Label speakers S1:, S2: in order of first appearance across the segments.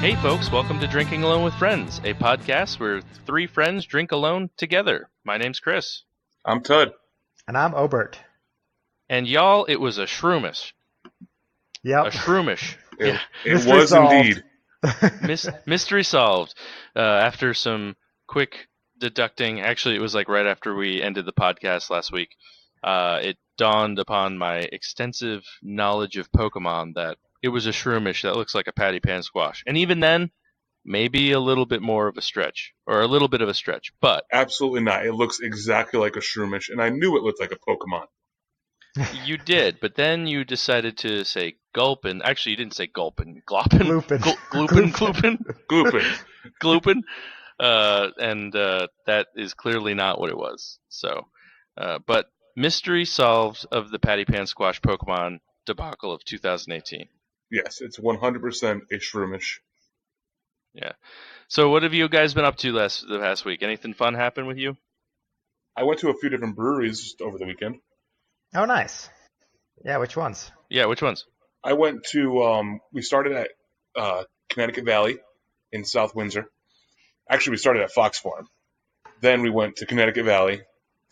S1: Hey folks, welcome to Drinking Alone with Friends, a podcast where three friends drink alone together. My name's Chris.
S2: I'm Tud.
S3: And I'm Obert.
S1: And y'all, it was a shroomish.
S3: Yep.
S1: A shroomish.
S2: It
S3: Mystery
S2: was
S3: solved.
S2: indeed.
S1: Mystery solved. After some quick deducting, actually it was like right after we ended the podcast last week, it dawned upon my extensive knowledge of Pokemon that it was a shroomish that looks like a patty pan squash. And even then, maybe a little bit more of a stretch, or a little bit of a stretch, but
S2: Absolutely not. It looks exactly like a shroomish, and I knew it looked like a Pokemon.
S1: you did. But then you decided to say gulpin. Actually, you didn't say gulpin. Gloppin?
S3: Gloopin.
S1: Gloopin? Gloopin?
S2: Gloopin.
S1: Gloopin? And that is clearly not what it was. So, but mystery solved of the patty pan squash Pokemon debacle of 2018.
S2: Yes, it's 100% a shroomish.
S1: Yeah. So what have you guys been up to the past week? Anything fun happen with you?
S2: I went to a few different breweries over the weekend.
S3: Oh, nice. Yeah, which ones?
S1: Yeah, which ones?
S2: I went to, we started at Connecticut Valley in South Windsor. Actually, we started at Fox Farm. Then we went to Connecticut Valley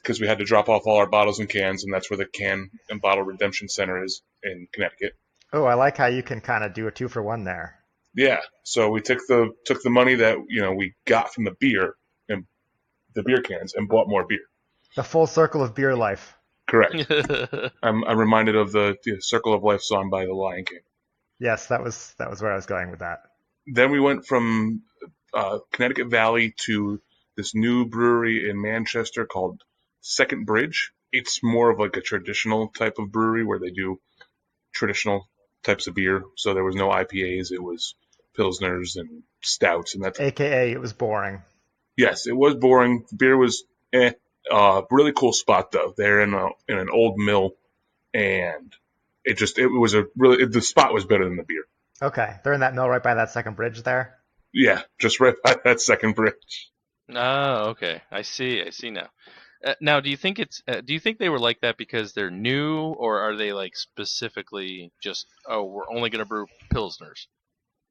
S2: because we had to drop off all our bottles and cans, and that's where the Can and Bottle Redemption Center is in Connecticut.
S3: Oh, I like how you can kind of do a 2-for-1 there.
S2: Yeah, so we took the money that we got from the beer and the beer cans and bought more beer.
S3: The full circle of beer life.
S2: Correct. I'm reminded of the Circle of Life song by the Lion King.
S3: Yes, that was where I was going with that.
S2: Then we went from Connecticut Valley to this new brewery in Manchester called Second Bridge. It's more of like a traditional type of brewery where they do traditional types of beer. So there was no IPAs. It was Pilsners and Stouts and that.
S3: AKA, it was boring.
S2: Yes, it was boring. Beer was really cool spot though. They're in an old mill, and the spot was better than the beer.
S3: Okay, they're in that mill right by that second bridge there.
S2: Yeah, just right by that Second Bridge.
S1: Oh, okay. I see now. Now, do you think they were like that because they're new, or are they like specifically just, oh, we're only going to brew Pilsners?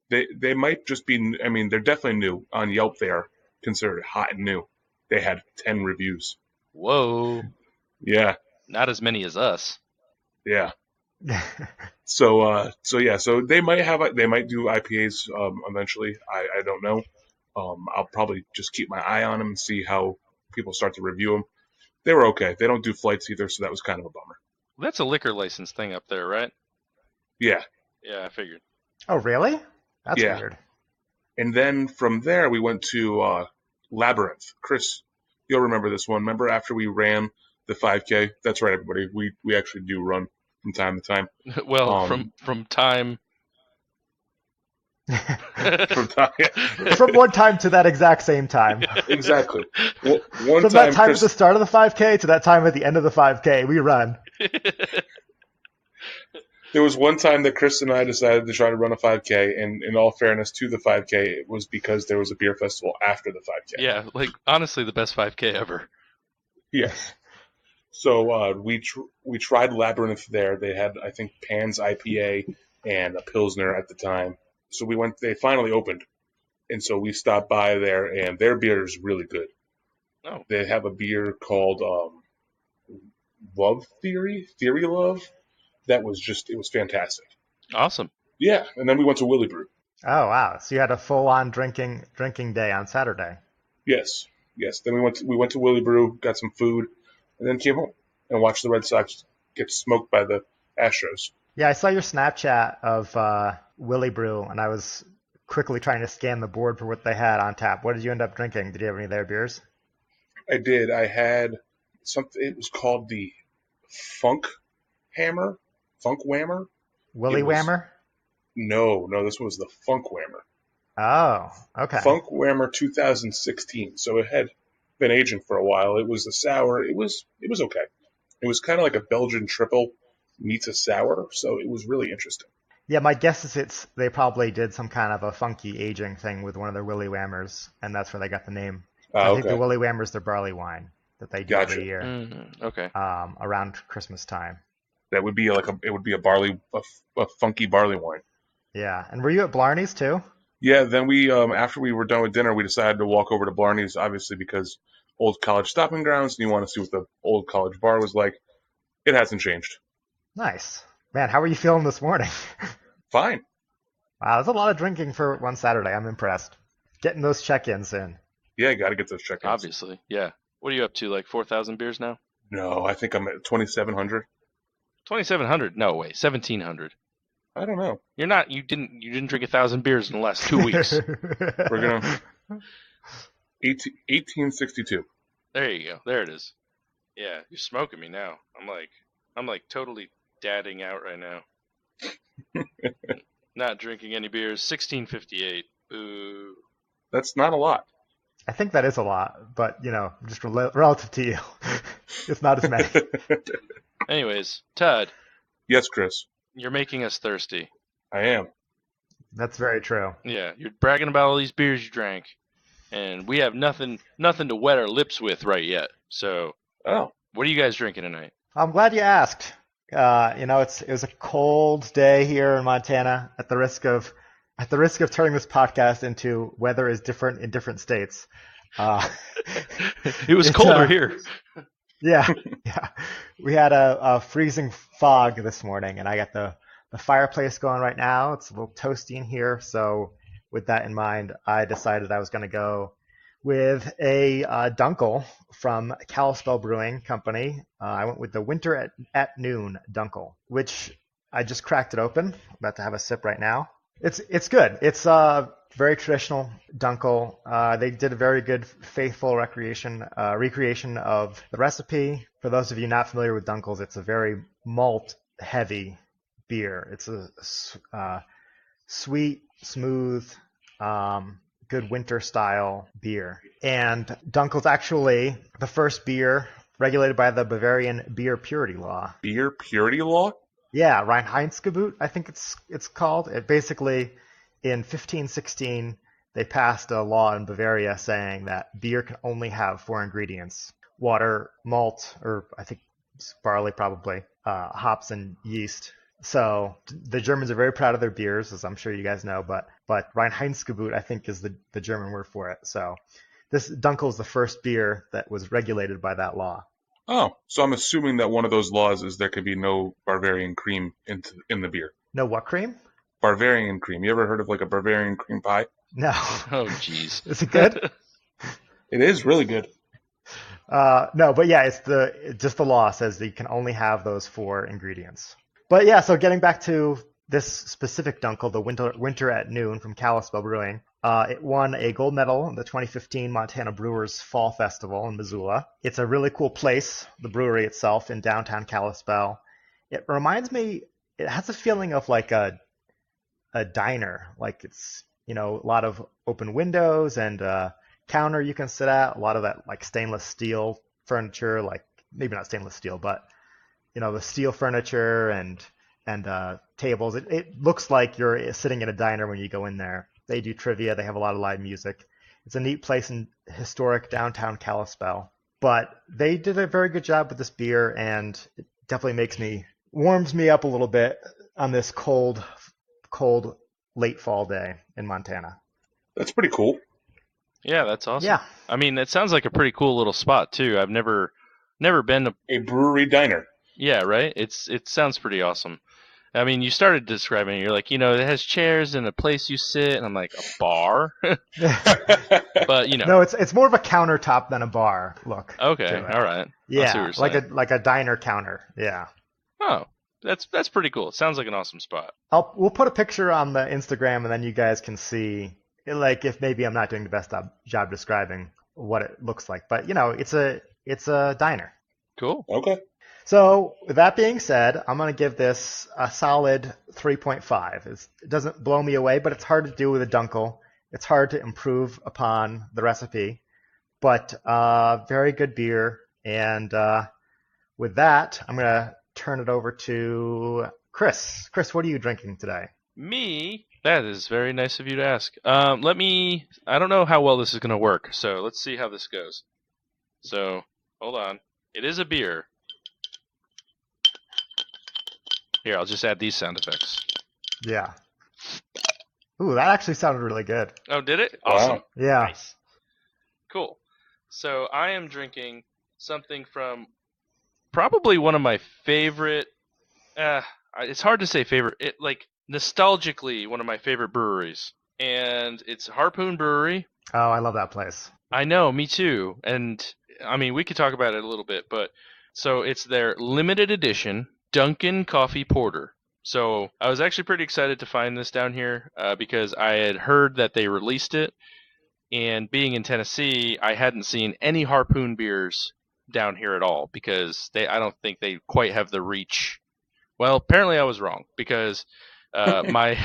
S2: They might just be. I mean, they're definitely new. On Yelp, they are considered hot and new. They had 10 reviews.
S1: Whoa.
S2: Yeah.
S1: Not as many as us.
S2: Yeah. So they might do IPAs eventually. I don't know. I'll probably just keep my eye on them and see how people start to review them. They were okay. They don't do flights either, so that was kind of a bummer.
S1: That's a liquor license thing up there, right?
S2: Yeah.
S1: Yeah, I figured.
S3: Oh, really? That's weird.
S2: And then from there, we went to Labyrinth. Chris, you'll remember this one. Remember after we ran the 5K? That's right, everybody. We actually do run from time to time.
S1: Well, from time.
S3: From one time to that exact same time.
S2: Exactly.
S3: From that time at the start of the 5K to that time at the end of the 5K, we run.
S2: There was one time that Chris and I decided to try to run a 5K, and in all fairness to the 5K, it was because there was a beer festival after the 5K.
S1: Yeah, like honestly, the best 5K ever.
S2: Yes. So we tried Labyrinth there. They had, I think, Pan's IPA and a Pilsner at the time. So we went. They finally opened, and so we stopped by there, and their beer is really good.
S1: Oh.
S2: They have a beer called Love Theory Love. That was it was fantastic.
S1: Awesome.
S2: Yeah, and then we went to Willy Brew.
S3: Oh, wow. So you had a full-on drinking day on Saturday.
S2: Yes. Then we went to Willy Brew, got some food, and then came home and watched the Red Sox get smoked by the Astros.
S3: Yeah, I saw your Snapchat of Willy Brew, and I was quickly trying to scan the board for what they had on tap. What did you end up drinking? Did you have any of their beers?
S2: I did. I had something. It was called the Funk Whammer.
S3: Willy Whammer?
S2: No, this was the Funk Whammer.
S3: Oh, okay.
S2: Funk Whammer 2016. So it had been aging for a while. It was a sour. It was okay. It was kind of like a Belgian triple meets a sour, so it was really interesting.
S3: Yeah, my guess is they probably did some kind of a funky aging thing with one of their Willy Whammers, and that's where they got the name. I think the Willy Whammer's their barley wine that they do every year.
S1: Mm-hmm. Okay.
S3: Around Christmas time.
S2: That would be a funky barley wine.
S3: Yeah, and were you at Blarney's too?
S2: Yeah, then we after we were done with dinner, we decided to walk over to Blarney's, obviously because old college stopping grounds, and you want to see what the old college bar was like. It hasn't changed.
S3: Nice. Man, how are you feeling this morning?
S2: Fine.
S3: Wow, there's a lot of drinking for one Saturday. I'm impressed. Getting those check-ins in.
S2: Yeah, got to get those check-ins.
S1: Obviously, yeah. What are you up to, like 4,000 beers now?
S2: No, I think I'm at 2,700.
S1: 2,700? No way, 1,700.
S2: I don't know.
S1: You're not. You didn't drink 1,000 beers in the last 2 weeks.
S2: We're gonna 1862.
S1: There you go. There it is. Yeah, you're smoking me now. I'm like totally dadding out right now. Not drinking any beers. 1658. Boo.
S2: That's not a lot.
S3: I think that is a lot, but, just relative to you, it's not as many.
S1: Anyways, Todd.
S2: Yes, Chris.
S1: You're making us thirsty.
S2: I am.
S3: That's very true.
S1: Yeah, you're bragging about all these beers you drank, and we have nothing to wet our lips with right yet. So, what are you guys drinking tonight?
S3: I'm glad you asked. It was a cold day here in Montana. At the risk of turning this podcast into weather is different in different states.
S1: It was colder here.
S3: Yeah. We had a freezing fog this morning, and I got the fireplace going right now. It's a little toasty in here, so with that in mind, I decided I was going to go with a Dunkel from Kalispell Brewing Company. I went with the Winter at Noon Dunkel, which I just cracked it open. I'm about to have a sip right now. It's good. It's very traditional Dunkel. They did a very good, faithful recreation of the recipe. For those of you not familiar with Dunkels, it's a very malt-heavy beer. It's a sweet, smooth, good winter-style beer. And Dunkel's actually the first beer regulated by the Bavarian Beer Purity Law.
S2: Beer Purity Law?
S3: Yeah, Reinheitsgebot, I think it's called. It basically, in 1516, they passed a law in Bavaria saying that beer can only have 4 ingredients: water, malt, or I think barley probably, hops, and yeast. So the Germans are very proud of their beers, as I'm sure you guys know, but Reinheitsgebot, I think, is the German word for it. So this Dunkel is the first beer that was regulated by that law.
S2: Oh, so I'm assuming that one of those laws is there could be no Bavarian cream in the beer.
S3: No what cream?
S2: Bavarian cream. You ever heard of like a Bavarian cream pie?
S3: No.
S1: Oh, jeez.
S3: Is it good?
S2: It is really good.
S3: No, but yeah, it's just the law says that you can only have those 4 ingredients. But yeah, so getting back to this specific Dunkel, the Winter at Noon from Kalispell Brewing, it won a gold medal in the 2015 Montana Brewers Fall Festival in Missoula. It's a really cool place, the brewery itself, in downtown Kalispell. It reminds me, it has a feeling of like a diner, like it's, a lot of open windows and counter you can sit at, a lot of that like stainless steel furniture, like maybe not stainless steel, but the steel furniture and tables. It looks like you're sitting in a diner when you go in there. They do trivia. They have a lot of live music. It's a neat place in historic downtown Kalispell. But they did a very good job with this beer, and it definitely warms me up a little bit on this cold late fall day in Montana.
S2: That's pretty cool.
S1: Yeah, that's awesome.
S3: Yeah.
S1: I mean, it sounds like a pretty cool little spot too. I've never been to
S2: a brewery diner.
S1: Yeah, right? It sounds pretty awesome. I mean, you started describing it. You're like, it has chairs and a place you sit, and I'm like, a bar? But,
S3: No, it's more of a countertop than a bar look.
S1: Okay, all right.
S3: Yeah, like a diner counter. Yeah.
S1: Oh, that's pretty cool. It sounds like an awesome spot.
S3: We'll put a picture on the Instagram, and then you guys can see, like, if maybe I'm not doing the best job describing what it looks like. But, it's a diner.
S1: Cool.
S2: Okay.
S3: So with that being said, I'm going to give this a solid 3.5. It doesn't blow me away, but it's hard to do with a Dunkel. It's hard to improve upon the recipe, but very good beer. And with that, I'm going to turn it over to Chris. Chris, what are you drinking today?
S1: Me? That is very nice of you to ask. I don't know how well this is going to work, so let's see how this goes. So, hold on. It is a beer. Here, I'll just add these sound effects.
S3: Yeah. Ooh, that actually sounded really good.
S1: Oh, did it?
S2: Wow.
S1: Awesome.
S3: Yeah.
S1: Nice. Cool. So I am drinking something from probably one of my favorite. It's hard to say favorite. It like nostalgically one of my favorite breweries, and it's Harpoon Brewery.
S3: Oh, I love that place.
S1: I know, me too. And I mean, we could talk about it a little bit, but so it's their limited edition Dunkin Coffee Porter. So I was actually pretty excited to find this down here because I had heard that they released it, and being in Tennessee, I hadn't seen any Harpoon beers down here at all because I don't think they quite have the reach. Well, apparently I was wrong because my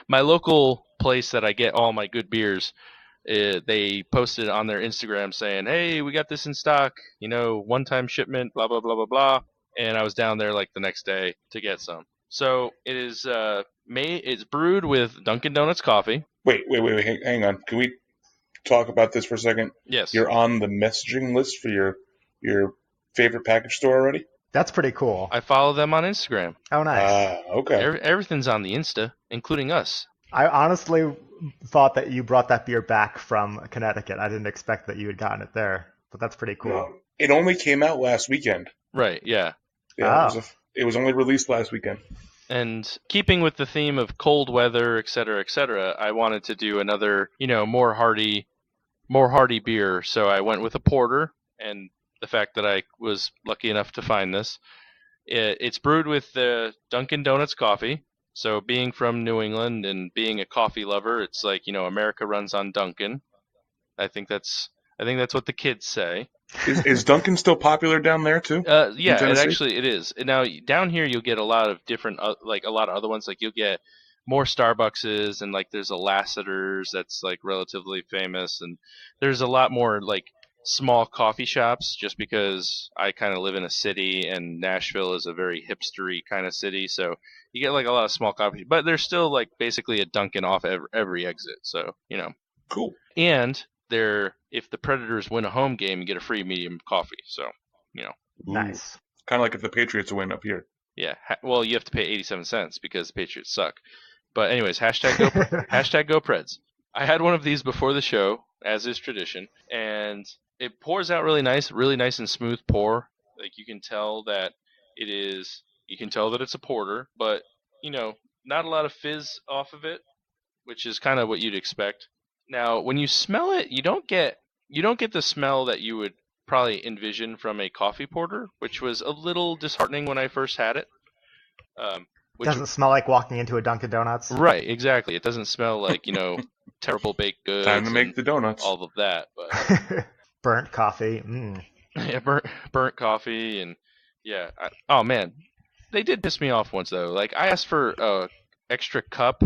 S1: my local place that I get all my good beers, they posted on their Instagram saying, "Hey, we got this in stock. One-time shipment, blah blah blah blah blah." And I was down there like the next day to get some. So it is it's brewed with Dunkin' Donuts coffee.
S2: Wait. Hang on. Can we talk about this for a second?
S1: Yes.
S2: You're on the messaging list for your favorite package store already?
S3: That's pretty cool.
S1: I follow them on Instagram.
S3: Oh, nice.
S2: Okay.
S1: Everything's on the Insta, including us.
S3: I honestly thought that you brought that beer back from Connecticut. I didn't expect that you had gotten it there, but that's pretty cool.
S2: No, it only came out last weekend.
S1: Right, yeah.
S2: Yeah,
S3: Oh.
S2: it was only released last weekend.
S1: And keeping with the theme of cold weather, et cetera, I wanted to do another, more hearty beer. So I went with a porter, and the fact that I was lucky enough to find this. It's brewed with the Dunkin' Donuts coffee. So being from New England and being a coffee lover, it's like, America runs on Dunkin'. I think that's what the kids say.
S2: Is Duncan still popular down there too?
S1: Yeah, it is. Now down here you'll get a lot of different, like a lot of other ones. Like you'll get more Starbuckses, and like there's a Lassiter's that's like relatively famous, and there's a lot more like small coffee shops. Just because I kind of live in a city, and Nashville is a very hipstery kind of city, so you get like a lot of small coffee. But there's still like basically a Dunkin' off every exit. So
S2: Cool.
S1: and if the Predators win a home game, you get a free medium coffee. So,
S3: Nice.
S2: Kind of like if the Patriots win up here.
S1: yeah. Well, you have to pay 87 cents because the Patriots suck. But anyways, hashtag go Preds. I had one of these before the show, as is tradition, and it pours out really nice and smooth pour. Like you can tell that it's a porter, but not a lot of fizz off of it, which is kind of what you'd expect. Now, when you smell it, you don't get the smell that you would probably envision from a coffee porter, which was a little disheartening when I first had it.
S3: Doesn't smell like walking into a Dunkin' Donuts.
S1: Right, exactly. It doesn't smell like terrible baked goods.
S2: Time to make the donuts.
S1: All of that, but
S3: Burnt coffee. Mm.
S1: yeah, burnt coffee, and yeah. Oh man, they did piss me off once though. Like I asked for a extra cup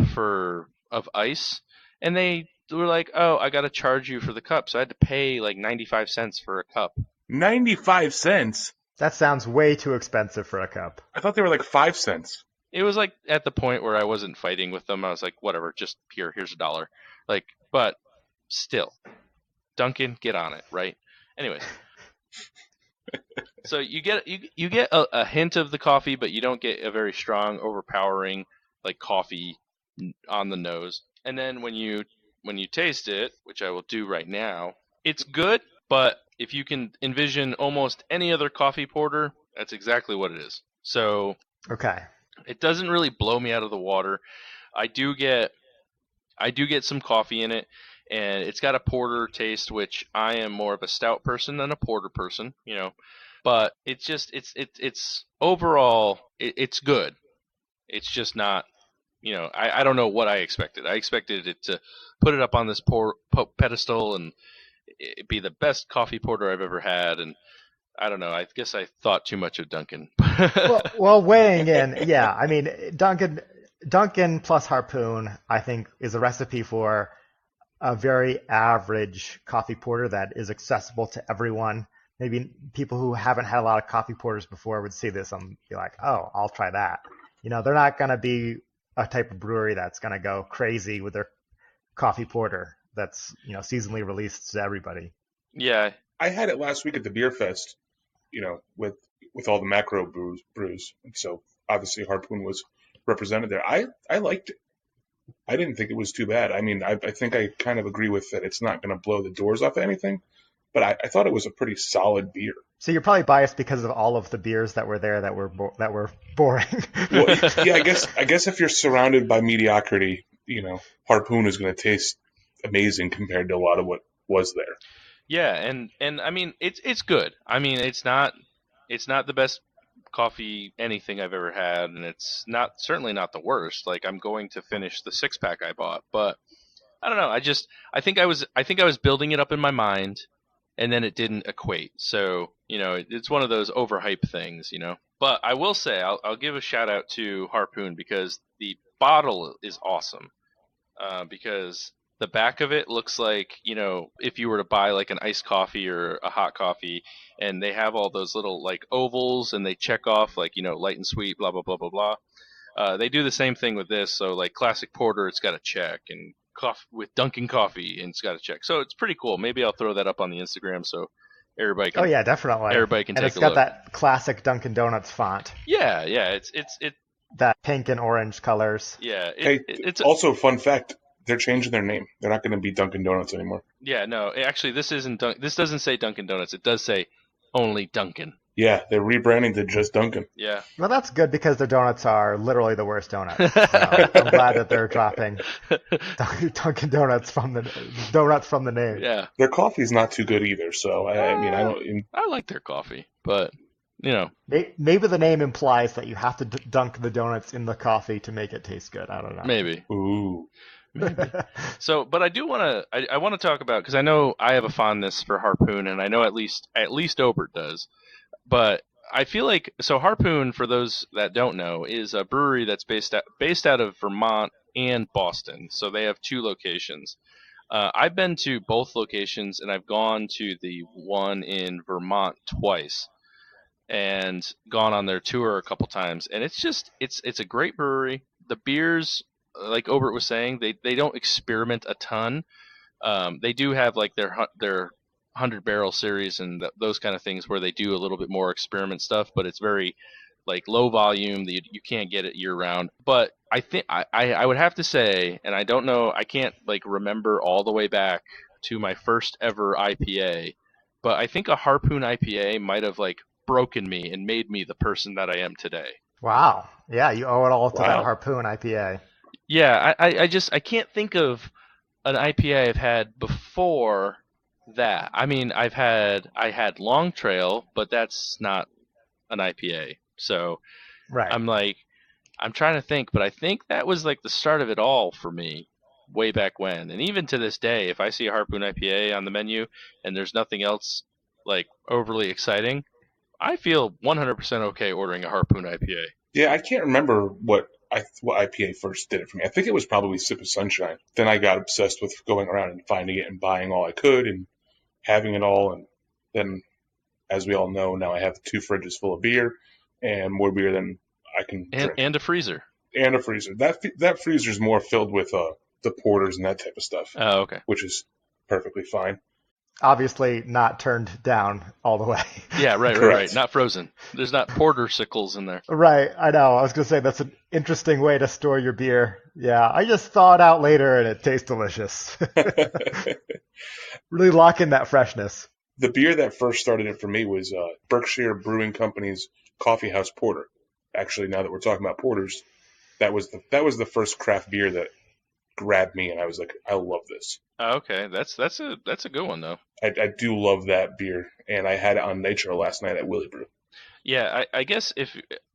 S1: of ice, and they were like, "Oh, I got to charge you for the cup," so I had to pay like 95 cents for a cup.
S2: 95 cents?
S3: That sounds way too expensive for a cup.
S2: I thought they were like 5 cents.
S1: It was like at the point where I wasn't fighting with them. I was like, whatever, just here's $1. Like, but still, Duncan, get on it, right? Anyways, so you get a hint of the coffee, but you don't get a very strong, overpowering like coffee on the nose. And then when you taste it, which I will do right now, it's good. But if you can envision almost any other coffee porter, that's exactly what it is. So
S3: Okay.
S1: it doesn't really blow me out of the water. I do get some coffee in it, and it's got a porter taste, which I am more of a stout person than a porter person, But it's overall it's good. It's just not, I don't know what I expected. I expected it to put it up on this pedestal and it be the best coffee porter I've ever had, and I don't know. I guess I thought too much of Duncan.
S3: well, weighing in, yeah. I mean, Dunkin' plus Harpoon, I think, is a recipe for a very average coffee porter that is accessible to everyone. Maybe people who haven't had a lot of coffee porters before would see this and be like, "Oh, I'll try that." They're not going to be a type of brewery that's going to go crazy with their coffee porter that's seasonally released to everybody.
S1: Yeah,
S2: I had it last week at the beer fest. With all the macro brews, and so obviously Harpoon was represented there. I liked it. I didn't think it was too bad. I mean, I think I kind of agree with that. It's not going to blow the doors off anything, but I thought it was a pretty solid beer.
S3: So you're probably biased because of all of the beers that were there that were boring.
S2: Well, yeah, I guess if you're surrounded by mediocrity, Harpoon is going to taste amazing compared to a lot of what was there.
S1: Yeah, and I mean it's good. I mean it's not the best coffee anything I've ever had, and it's certainly not the worst. Like I'm going to finish the 6-pack I bought, but I don't know. I think I was building it up in my mind, and then it didn't equate. So it's one of those overhyped things, But I will say I'll give a shout out to Harpoon because the bottle is awesome. Because the back of it looks like, if you were to buy like an iced coffee or a hot coffee, and they have all those little like ovals and they check off like, light and sweet, blah, blah, blah, blah, blah. They do the same thing with this. So like classic porter, it's got a check, and with Dunkin coffee, and it's got a check. So it's pretty cool. Maybe I'll throw that up on the Instagram so everybody can.
S3: Oh yeah, definitely.
S1: Everybody can take a look.
S3: And it's got that classic Dunkin' Donuts font.
S1: Yeah. It's
S3: that pink and orange colors.
S1: Yeah.
S2: It's also a fun fact. They're changing their name. They're not going to be Dunkin' Donuts anymore.
S1: Yeah, no. Actually, this doesn't say Dunkin' Donuts. It does say only Dunkin'.
S2: Yeah, they're rebranding to just Dunkin'.
S1: Yeah.
S3: Well, that's good because their donuts are literally the worst donuts. So I'm glad that they're dropping Dunkin' Donuts from the name.
S1: Yeah.
S2: Their coffee's not too good either. So
S1: I like their coffee, but
S3: maybe the name implies that you have to dunk the donuts in the coffee to make it taste good. I don't know.
S1: Maybe.
S2: Ooh.
S1: Maybe. So, but I do want to. I want to talk about, because I know I have a fondness for Harpoon, and I know at least Obert does. But I feel like Harpoon, for those that don't know, is a brewery that's based out of Vermont and Boston. So they have 2 locations. I've been to both locations, and I've gone to the one in Vermont twice, and gone on their tour a couple times. And it's a great brewery. The beers, like Obert was saying, they don't experiment a ton. They do have like their 100 barrel series and those kind of things where they do a little bit more experiment stuff, but it's very like low volume. You can't get it year round. But I think I would have to say, and I don't know, I can't like remember all the way back to my first ever IPA, but I think a Harpoon IPA might have like broken me and made me the person that I am today.
S3: Wow. Yeah, you owe it all to that Harpoon IPA.
S1: Yeah, I can't think of an IPA I've had before that. I mean, I had Long Trail, but that's not an IPA. So
S3: right.
S1: I'm trying to think, but I think that was like the start of it all for me way back when. And even to this day, if I see a Harpoon IPA on the menu and there's nothing else like overly exciting, I feel 100% okay ordering a Harpoon IPA.
S2: Yeah, I can't remember what IPA first did it for me. I think it was probably Sip of Sunshine. Then I got obsessed with going around and finding it and buying all I could and having it all. And then, as we all know, now I have 2 fridges full of beer and more beer than I can drink.
S1: And a freezer.
S2: And a freezer. That freezer's more filled with the porters and that type of stuff.
S1: Oh, okay.
S2: Which is perfectly fine.
S3: Obviously not turned down all the way.
S1: Yeah, right. Not frozen. There's not porter sickles in there.
S3: Right, I know. I was going to say that's an interesting way to store your beer. Yeah, I just thaw it out later and it tastes delicious. Really lock in that freshness.
S2: The beer that first started it for me was Berkshire Brewing Company's Coffee House Porter. Actually, now that we're talking about porters, that was the first craft beer that grabbed me, and I was like, I love this.
S1: Oh, okay, that's a good one though.
S2: I do love that beer, and I had it on Nitro last night at Willy Brew.
S1: Yeah, I guess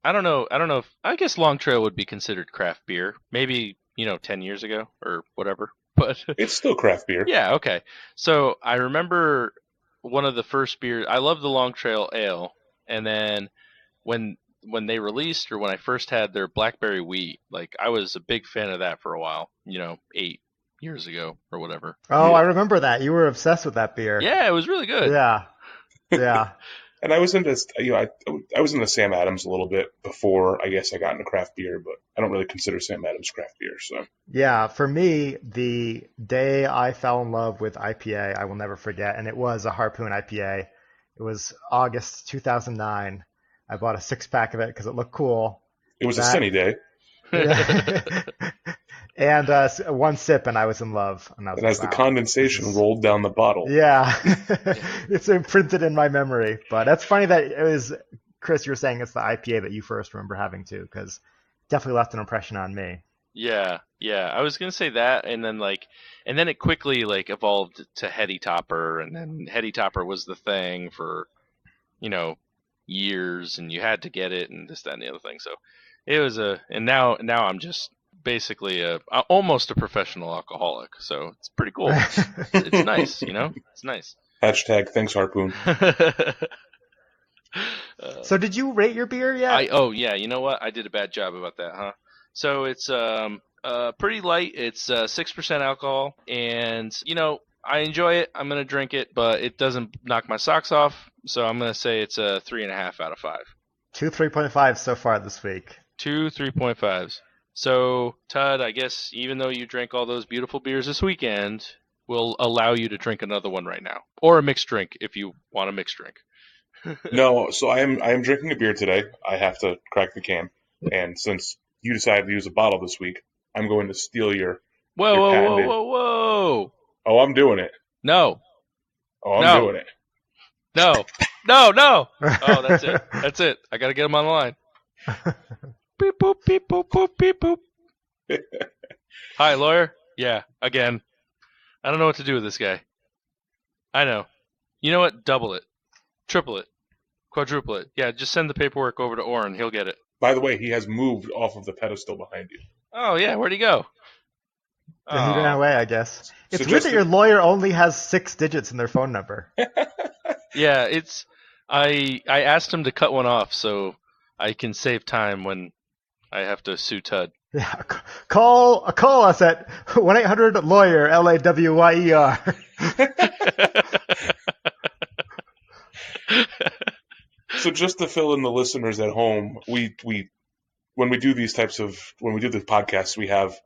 S1: I don't know if I guess Long Trail would be considered craft beer. Maybe 10 years ago or whatever. But
S2: it's still craft beer.
S1: Yeah, okay. So I remember one of the first beers. I love the Long Trail Ale, and then when they released, or when I first had their Blackberry Wheat, like I was a big fan of that for a while. 8 years ago or whatever.
S3: Oh, yeah. I remember that. You were obsessed with that beer.
S1: Yeah, it was really good.
S3: Yeah.
S2: And I was into, I was into Sam Adams a little bit before I guess I got into craft beer, but I don't really consider Sam Adams craft beer. So
S3: yeah, for me, the day I fell in love with IPA, I will never forget, and it was a Harpoon IPA. It was August 2009. I bought a 6-pack of it because it looked cool.
S2: It was a sunny day.
S3: And one sip, and I was in love. And I was
S2: And
S3: like,
S2: as the
S3: wow,
S2: condensation rolled down the bottle.
S3: yeah, it's imprinted in my memory. But that's funny that it was, Chris, you were saying it's the IPA that you first remember having too, because definitely left an impression on me.
S1: Yeah, yeah. I was gonna say that, and then it quickly like evolved to Heady Topper, and then Heady Topper was the thing for, you know, years, and you had to get it, and this, that, and the other thing. So it was and now I'm just basically almost a professional alcoholic. So it's pretty cool. It's nice, you know. It's nice.
S2: Hashtag thanks, Harpoon.
S3: So did you rate your beer yet?
S1: Oh yeah, you know what? I did a bad job about that, huh? So it's pretty light. It's 6% alcohol, and you know I enjoy it. I'm gonna drink it, but it doesn't knock my socks off. So I'm gonna say it's a 3.5 out of 5.
S3: 2 3.5 so far this week.
S1: 2 3.5s. So Todd, I guess even though you drank all those beautiful beers this weekend, we'll allow you to drink another one right now, or a mixed drink if you want a mixed drink.
S2: No, so I am drinking a beer today. I have to crack the can, and since you decided to use a bottle this week, I'm going to steal your
S1: Whoa,
S2: your
S1: whoa, whoa,
S2: patented.
S1: whoa, whoa!
S2: Oh, I'm doing it.
S1: No,
S2: Oh, I'm
S1: No.
S2: doing it.
S1: no, no, no! Oh, that's it. That's it. I gotta get him on the line. Beep boop, beep boop, boop, beep boop. Hi, lawyer. Yeah, again. I don't know what to do with this guy. I know. You know what? Double it, triple it, quadruple it. Yeah, just send the paperwork over to Oren. He'll get it.
S2: By the way, he has moved off of the pedestal behind you.
S1: Oh yeah, where'd he go?
S3: He ran away, I guess. It's
S2: So
S3: weird
S2: just
S3: that your lawyer only has 6 digits in their phone number.
S1: Yeah, it's. I asked him to cut one off so I can save time when I have to sue Tud.
S3: Yeah, call us at 1-800-LAWYER, LAWYER.
S2: So just to fill in the listeners at home, we when we do these podcasts, we have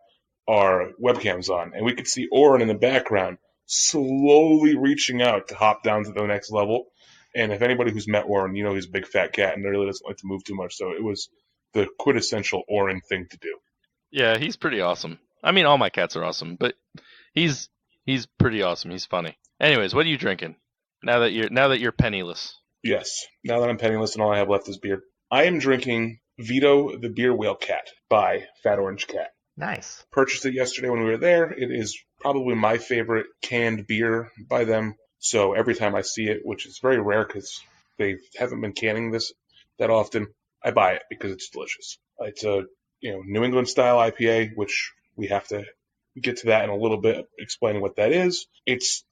S2: our webcams on, and we could see Oren in the background slowly reaching out to hop down to the next level. And if anybody who's met Oren, you know he's a big fat cat and really doesn't like to move too much. So it was the quintessential Oren thing to do.
S1: Yeah, he's pretty awesome. I mean, all my cats are awesome, but he's pretty awesome. He's funny. Anyways, what are you drinking now that you're penniless?
S2: Yes. Now that I'm penniless and all I have left is beer, I am drinking Vito the Beer Whale Cat by Fat Orange Cat.
S3: Nice.
S2: Purchased it yesterday when we were there. It is probably my favorite canned beer by them. So every time I see it, which is very rare because they haven't been canning this that often, I buy it because it's delicious. It's a New England style IPA, which we have to get to that in a little bit, explaining what that is. It's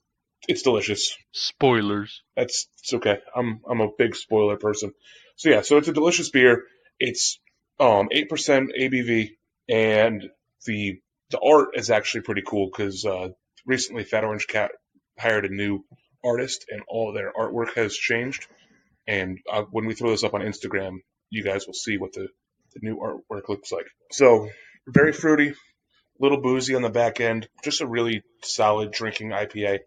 S2: delicious.
S1: Spoilers.
S2: It's okay. I'm a big spoiler person. So yeah, so it's a delicious beer. It's 8% ABV, and the art is actually pretty cool because recently Fat Orange Cat hired a new artist, and all their artwork has changed. And when we throw this up on Instagram, you guys will see what the new artwork looks like. So very fruity, little boozy on the back end, just a really solid drinking IPA.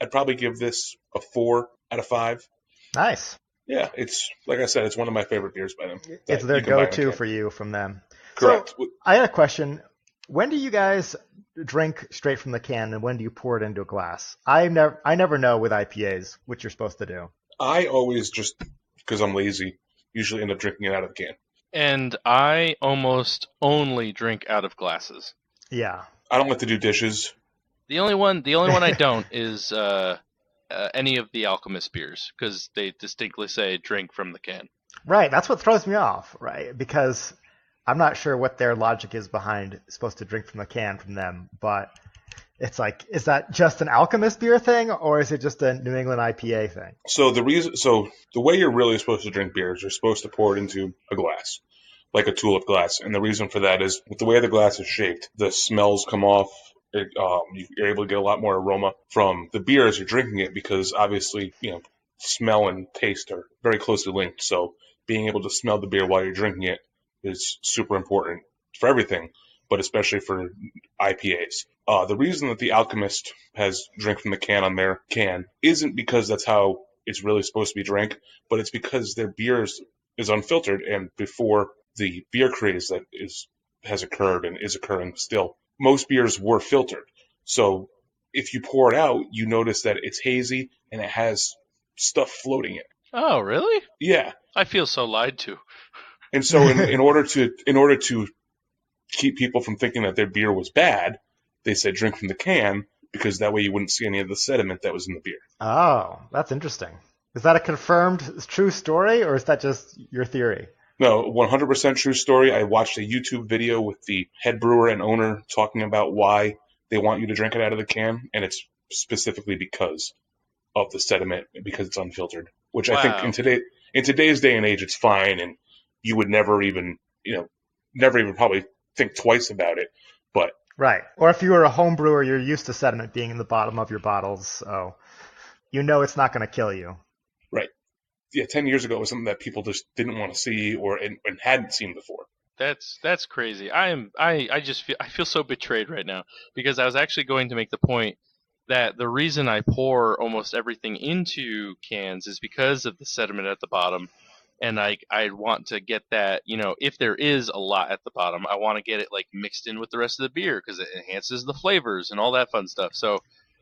S2: I'd probably give this a 4 out of 5.
S3: Nice.
S2: Yeah, it's like I said, it's one of my favorite beers by them.
S3: It's their go-to for you from them.
S2: Correct.
S3: So, I had a question. When do you guys drink straight from the can, and when do you pour it into a glass? I never know with IPAs what you're supposed to do.
S2: I always just, because I'm lazy, usually end up drinking it out of the can.
S1: And I almost only drink out of glasses.
S3: Yeah.
S2: I don't like to do dishes.
S1: The only one I don't is any of the Alchemist beers because they distinctly say drink from the can.
S3: Right. That's what throws me off, right? Because I'm not sure what their logic is behind supposed to drink from the can from them, but it's like, is that just an Alchemist beer thing, or is it just a New England IPA thing?
S2: So the way you're really supposed to drink beer is you're supposed to pour it into a glass, like a tulip glass. And the reason for that is with the way the glass is shaped, the smells come off. You're able to get a lot more aroma from the beer as you're drinking it because obviously, smell and taste are very closely linked. So being able to smell the beer while you're drinking it is super important for everything, but especially for IPAs. The reason that the Alchemist has drink from the can on their can isn't because that's how it's really supposed to be drank, but it's because their beer is unfiltered, and before the beer craze that has occurred and is occurring still most beers were filtered. So if you pour it out, you notice that it's hazy and it has stuff floating in it.
S1: Oh, really?
S2: Yeah.
S1: I feel so lied to.
S2: And so in order to keep people from thinking that their beer was bad, they said drink from the can, because that way you wouldn't see any of the sediment that was in the beer.
S3: Oh, that's interesting. Is that a confirmed true story, or is that just your theory?
S2: No, 100% true story. I watched a YouTube video with the head brewer and owner talking about why they want you to drink it out of the can, and it's specifically because of the sediment, because it's unfiltered. Which I think in today's day and age, it's fine, and you would never even probably think twice about it. But
S3: right, or if you were a home brewer, you're used to sediment being in the bottom of your bottles, so you know it's not going to kill you.
S2: Right. Yeah, 10 years ago it was something that people just didn't want to see and hadn't seen before.
S1: That's crazy. I feel so betrayed right now, because I was actually going to make the point that the reason I pour almost everything into cans is because of the sediment at the bottom, and I want to get that, if there is a lot at the bottom, I want to get it like mixed in with the rest of the beer because it enhances the flavors and all that fun stuff. So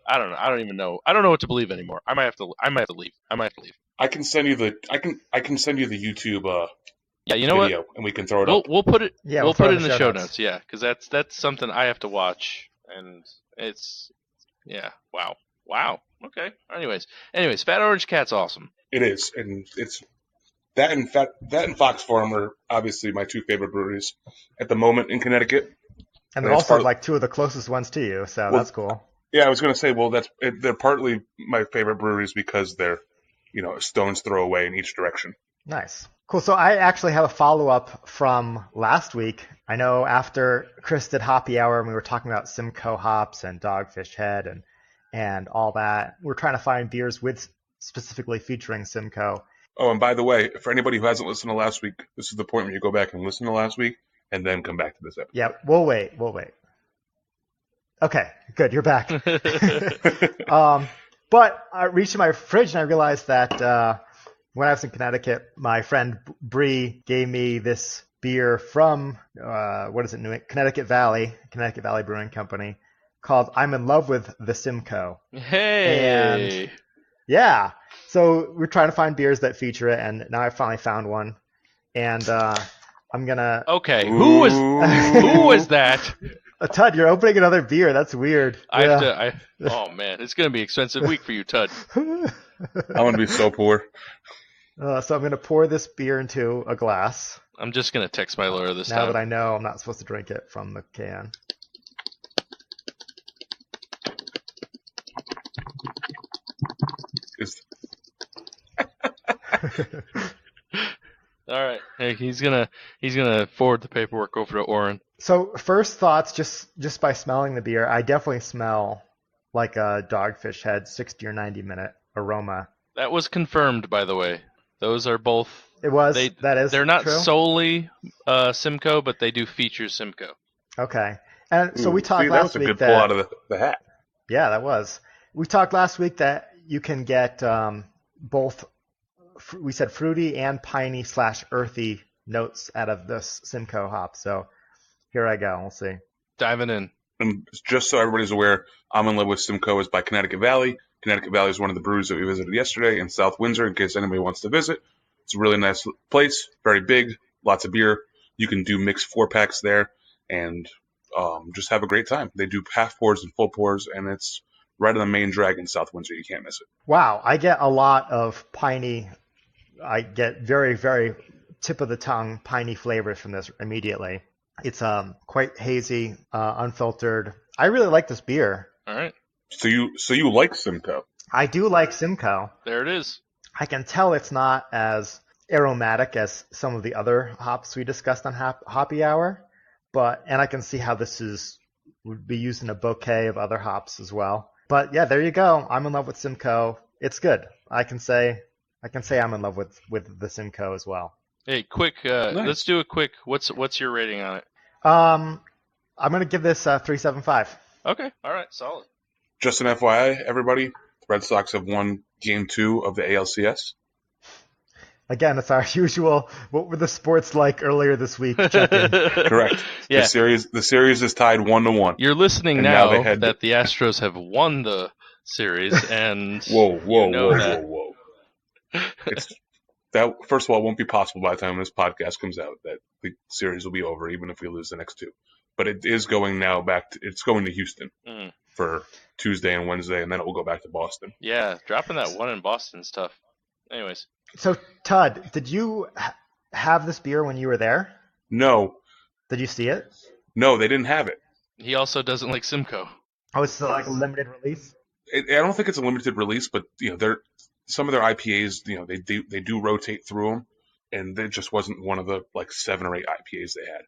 S1: I don't know. I don't even know. I don't know what to believe anymore. I might have to leave.
S2: I can send you the YouTube
S1: yeah, you know
S2: video,
S1: what?
S2: and we can throw it up.
S1: We'll put it.
S3: Yeah,
S1: we'll put it in the show notes. Yeah, because that's something I have to watch, and it's wow. Okay. Anyways, Fat Orange Cat's awesome.
S2: It is, and it's that and Fox Farm are obviously my two favorite breweries at the moment in Connecticut.
S3: And they're also like two of the closest ones to you, so that's cool.
S2: Yeah, I was going to say, they're partly my favorite breweries because they're, a stone's throw away in each direction.
S3: Nice. Cool. So I actually have a follow-up from last week. I know after Chris did Hoppy Hour and we were talking about Simcoe hops and Dogfish Head and all that, we're trying to find beers with specifically featuring Simcoe.
S2: Oh, and by the way, for anybody who hasn't listened to last week, this is the point where you go back and listen to last week and then come back to this episode.
S3: Yeah, we'll wait. Okay, good. You're back. But I reached in my fridge and I realized that when I was in Connecticut, my friend Bree gave me this beer from, Connecticut Valley Brewing Company, called I'm in Love with the Simcoe.
S1: Hey!
S3: And so we're trying to find beers that feature it, and now I finally found one. And I'm going to...
S1: Okay, who was that?
S3: Tud, you're opening another beer. That's weird.
S1: Oh, man. It's going to be an expensive week for you, Tud.
S2: I'm going to be so poor.
S3: So I'm going to pour this beer into a glass.
S1: I'm just going to text my lawyer this time.
S3: Now that I know I'm not supposed to drink it from the can.
S1: All right. Hey, he's gonna forward the paperwork over to Oren.
S3: So first thoughts, just by smelling the beer, I definitely smell like a Dogfish Head 60 or 90 minute aroma.
S1: That was confirmed, by the way. Those are both.
S3: It was. That is.
S1: They're not
S3: true?
S1: solely Simcoe, but they do feature Simcoe.
S3: Okay. And so we talked last week
S2: that was a good pull out of the hat.
S3: Yeah, that was. We talked last week that you can get both. We said fruity and piney / earthy notes out of this Simcoe hop. So here I go. We'll see.
S1: Diving in.
S2: And just so everybody's aware, I'm in Love with Simcoe is by Connecticut Valley. Connecticut Valley is one of the breweries that we visited yesterday in South Windsor, in case anybody wants to visit. It's a really nice place, very big, lots of beer. You can do mixed 4-packs there and just have a great time. They do half pours and full pours, and it's right on the main drag in South Windsor. You can't miss it. Wow.
S3: I get a lot of piney. I get very, very tip of the tongue piney flavors from this immediately. It's quite hazy, unfiltered. I really like this beer.
S1: All right.
S2: So you like Simcoe?
S3: I do like Simcoe.
S1: There it is.
S3: I can tell it's not as aromatic as some of the other hops we discussed on Hoppy Hour, and I can see how this would be used in a bouquet of other hops as well. But yeah, there you go. I'm in love with Simcoe. It's good. I can say I'm in love with the Simcoe as well.
S1: Hey, quick.
S2: Nice.
S1: Let's do a quick. What's your rating on it?
S3: I'm gonna give this 3.75.
S1: Okay. All right. Solid.
S2: Just an FYI, everybody, the Red Sox have won Game 2 of the ALCS.
S3: Again, it's our usual. What were the sports like earlier this week? Check-in.
S2: Correct.
S1: Yeah.
S2: The series is tied 1-1.
S1: You're listening
S2: And
S1: now
S2: now they had-
S1: that the Astros have won the series, and
S2: Whoa.
S1: that.
S2: It's that. First of all, it won't be possible by the time this podcast comes out that the series will be over, even if we lose the next two. But it is going now it's going to Houston for Tuesday and Wednesday, and then it will go back to Boston.
S1: Yeah, dropping that one in Boston's tough. Anyways.
S3: So, Todd, did you have this beer when you were there?
S2: No.
S3: Did you see it?
S2: No, they didn't have it.
S1: He also doesn't like Simcoe.
S3: Oh, it's like a limited release?
S2: I don't think it's a limited release, but some of their IPAs, they do rotate through them, and it just wasn't one of the 7 or 8 IPAs they had.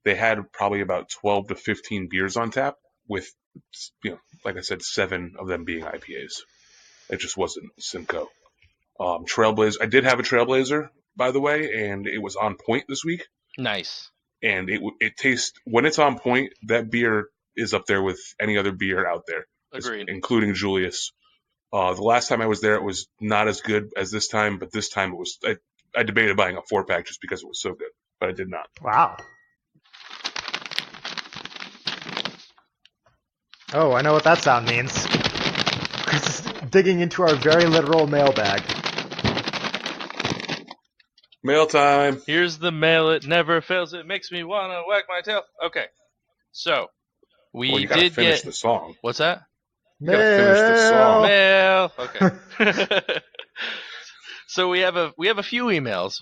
S2: They had probably about 12 to 15 beers on tap, with like I said, 7 of them being IPAs. It just wasn't Simcoe. Trailblazer. I did have a Trailblazer, by the way, and it was on point this week.
S1: Nice.
S2: And it tastes, when it's on point, that beer is up there with any other beer out there.
S1: Agreed.
S2: Including Julius. The last time I was there, it was not as good as this time, but this time it was. I debated buying a 4-pack just because it was so good, but I did not.
S3: Wow. Oh, I know what that sound means. Chris is digging into our very literal mailbag.
S2: Mail time.
S1: Here's the mail. It never fails. It makes me want to wag my tail. Okay. So,
S2: you gotta finish the song.
S1: What's that?
S2: You gotta finish the song.
S1: Mail. Okay. So we have a few emails,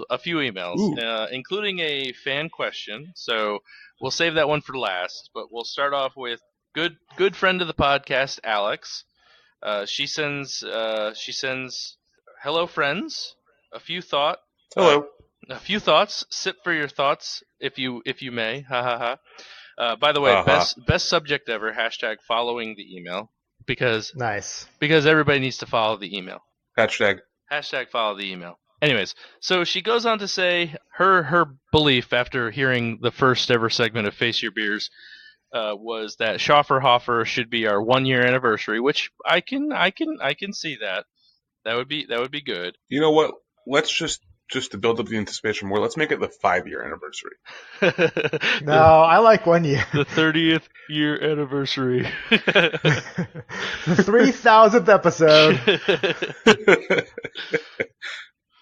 S1: including a fan question. So we'll save that one for last, but we'll start off with good friend of the podcast, Alex. She sends hello friends.
S2: Hello.
S1: A few thoughts. Sip for your thoughts, if you may. Ha ha ha. By the way, best subject ever. # following the email because everybody needs to follow the email. # follow the email. Anyways, so she goes on to say her belief after hearing the first ever segment of Face Your Beers was that Schafferhofer should be our 1-year anniversary, which I can see that. That would be good.
S2: You know what? Let's just to build up the anticipation more, let's make it the 5-year anniversary.
S3: No, I like 1 year.
S1: The 30th year anniversary.
S3: The 3,000th episode.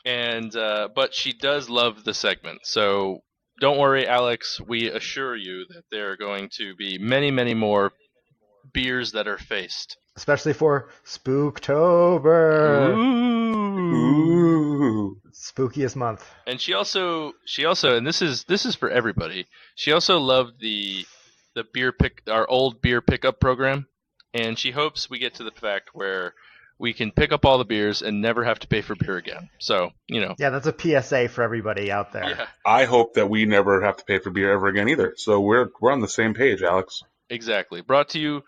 S1: And but she does love the segment, so don't worry, Alex. We assure you that there are going to be many, many more beers that are faced.
S3: Especially for Spooktober.
S2: Ooh.
S3: Spookiest month.
S1: And she also, and this is for everybody. She also loved the our old beer pickup program, and she hopes we get to the fact where we can pick up all the beers and never have to pay for beer again. So,
S3: Yeah, that's a PSA for everybody out there.
S1: Yeah.
S2: I hope that we never have to pay for beer ever again either. So we're on the same page, Alex.
S1: Exactly. Brought to you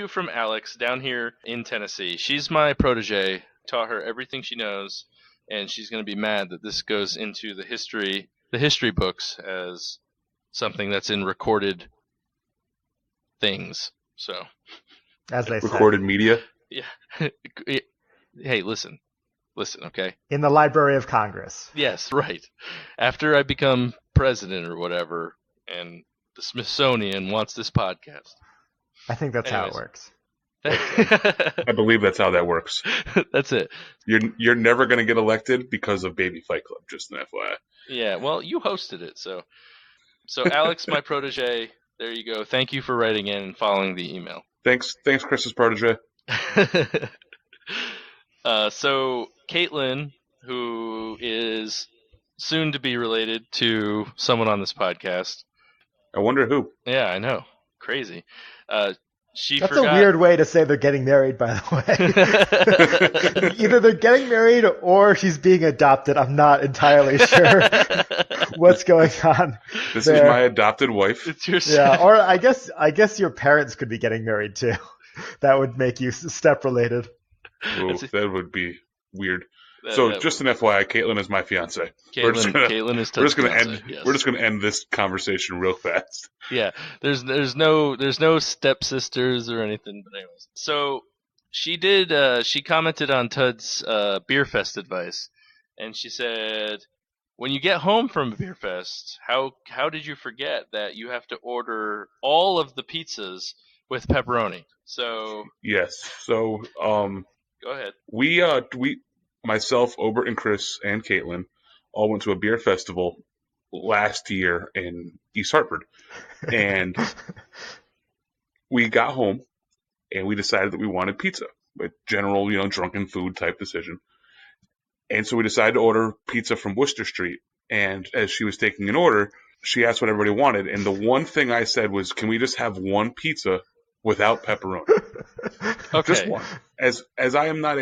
S1: from Alex down here in Tennessee. She's my protege. Taught her everything she knows, and she's going to be mad that this goes into the history books as something that's in recorded things. So,
S3: as they
S2: recorded
S3: say.
S2: Media.
S1: Yeah. Hey, listen, okay?
S3: In the Library of Congress.
S1: Yes, right. After I become president or whatever, and the Smithsonian wants this podcast.
S3: I think that's how it works.
S2: I believe that's how that works.
S1: That's it.
S2: You're never going to get elected because of Baby Fight Club, just an FYI.
S1: Yeah, well, you hosted it, so Alex, my protege, there you go. Thank you for writing in and following the email.
S2: Thanks, Chris's protege.
S1: So Caitlin, who is soon to be related to someone on this podcast.
S2: I wonder who.
S1: Yeah, I know. Crazy.
S3: That's a weird way to say they're getting married, by the way. Either they're getting married or she's being adopted. I'm not entirely sure what's going on.
S2: This is my adopted wife.
S1: It's your
S3: or I guess your parents could be getting married too. That would make you step related.
S2: Ooh, that would be weird. Just an FYI, Caitlin is my fiance.
S1: Caitlin is
S2: we're just gonna end this conversation real fast.
S1: Yeah, there's no stepsisters or anything. But anyways, so she commented on Tud's Beer Fest advice, and she said, when you get home from a beer fest, how did you forget that you have to order all of the pizzas with pepperoni? So
S2: Yes. So
S1: go ahead.
S2: we myself, Obert, and Chris and Caitlin all went to a beer festival last year in East Hartford, and we got home and we decided that we wanted pizza, a general, drunken food type decision. And so we decided to order pizza from Worcester Street. And as she was taking an order, she asked what everybody wanted. And the one thing I said was, can we just have one pizza without pepperoni?
S1: Okay.
S2: Just one. As I am not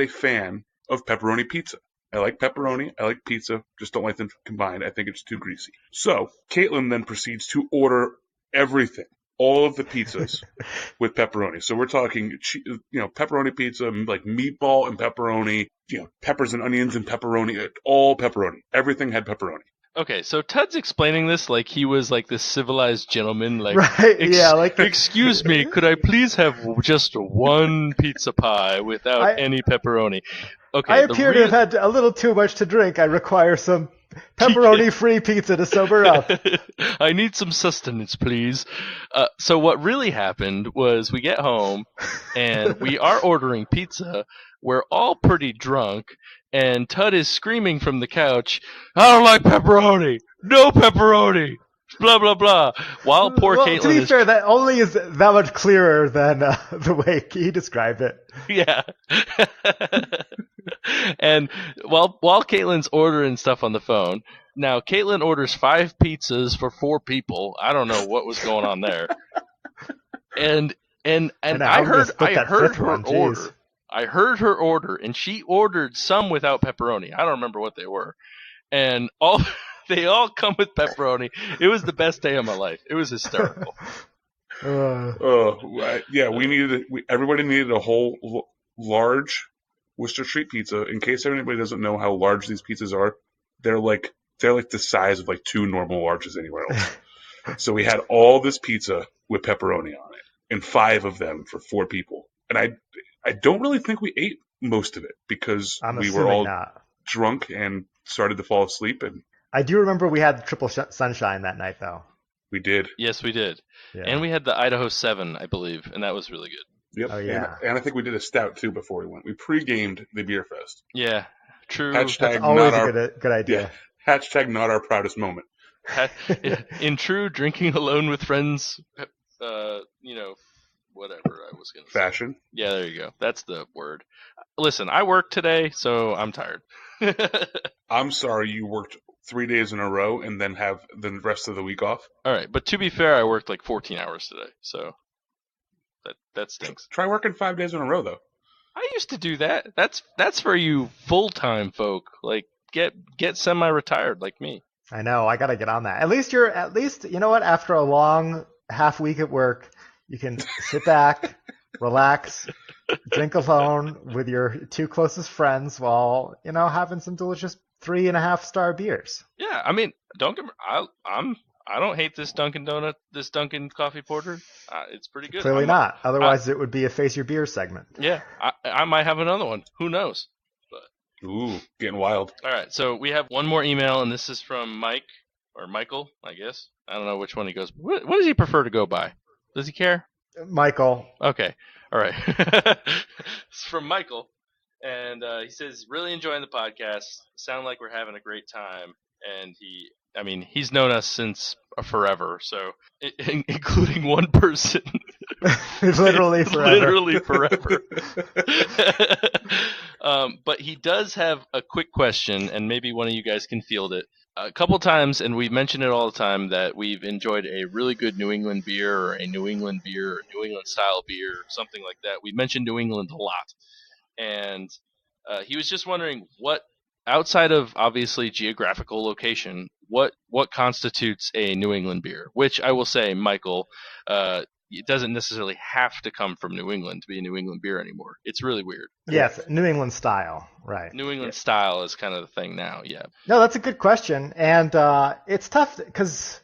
S2: a fan of pepperoni pizza. I like pepperoni. I like pizza. Just don't like them combined. I think it's too greasy. So Caitlin then proceeds to order everything, all of the pizzas with pepperoni. So we're talking, pepperoni pizza, like meatball and pepperoni, peppers and onions and pepperoni, all pepperoni. Everything had pepperoni.
S1: Okay, so Tud's explaining this like he was like this civilized gentleman, like,
S3: right? Yeah, like
S1: excuse me, could I please have just one pizza pie without any pepperoni? Okay,
S3: I appear to have had a little too much to drink. I require some pepperoni-free pizza to sober up.
S1: I need some sustenance, please. So what really happened was we get home and we are ordering pizza. We're all pretty drunk, and Tud is screaming from the couch, I don't like pepperoni! No pepperoni! Blah, blah, blah. While poor Caitlin
S3: to be fair, that only is that much clearer than the way he described it.
S1: Yeah. And while Caitlin's ordering stuff on the phone, now Caitlin orders 5 pizzas for 4 people. I don't know what was going on there. And I heard her order. I heard her order, and she ordered some without pepperoni. I don't remember what they were. And they all come with pepperoni. It was the best day of my life. It was hysterical.
S2: Yeah, everybody needed a whole large Worcester Street pizza. In case anybody doesn't know how large these pizzas are, they're like the size of like 2 normal larges anywhere else. So we had all this pizza with pepperoni on it, and 5 of them for 4 people. And I don't really think we ate most of it because we were all drunk and started to fall asleep. And
S3: I do remember we had the triple sunshine that night, though.
S2: We did.
S1: Yes, we did.
S3: Yeah.
S1: And we had the Idaho 7, I believe, and that was really good.
S2: Yep.
S3: Oh, yeah.
S2: And I think we did a stout, too, before we went. We pre-gamed the beer fest.
S1: Yeah, true.
S3: That's always a good idea.
S2: Yeah. # not our proudest moment.
S1: In true drinking alone with friends, whatever I was going to say.
S2: Fashion.
S1: Yeah, there you go. That's the word. Listen, I worked today, so I'm tired.
S2: I'm sorry you worked 3 days in a row and then have the rest of the week off.
S1: All right, but to be fair, I worked like 14 hours today, so that stinks.
S2: Try working 5 days in a row, though.
S1: I used to do that. That's for you full-time folk. Like get semi-retired like me.
S3: I know. I got to get on that. At least you know what? After a long half week at work, you can sit back, relax, drink alone with your 2 closest friends while, having some delicious 3.5-star beers.
S1: Yeah, I mean, don't get me. I don't hate this Dunkin' coffee porter. It's pretty good.
S3: Clearly not. Otherwise, it would be a face your beer segment.
S1: Yeah, I might have another one. Who knows? But
S2: ooh, getting wild.
S1: All right, so we have one more email, and this is from Mike or Michael, I guess. I don't know which one he goes. What does he prefer to go by? Does he care?
S3: Michael.
S1: Okay. All right. It's from Michael. And he says, really enjoying the podcast. Sound like we're having a great time. And he's known us since forever. So, including one person.
S3: Literally forever.
S1: Literally forever. But he does have a quick question, and maybe one of you guys can field it. A couple times, and we've mentioned it all the time, that we've enjoyed a really good New England beer or a New England beer or New England style beer, or something like that. We mentioned New England a lot. And he was just wondering what, outside of obviously geographical location, what constitutes a New England beer? Which I will say, Michael, it doesn't necessarily have to come from New England to be a New England beer anymore. It's really weird.
S3: Yes, New England style, right.
S1: New England style is kind of the thing now, yeah.
S3: No, that's a good question. And it's tough because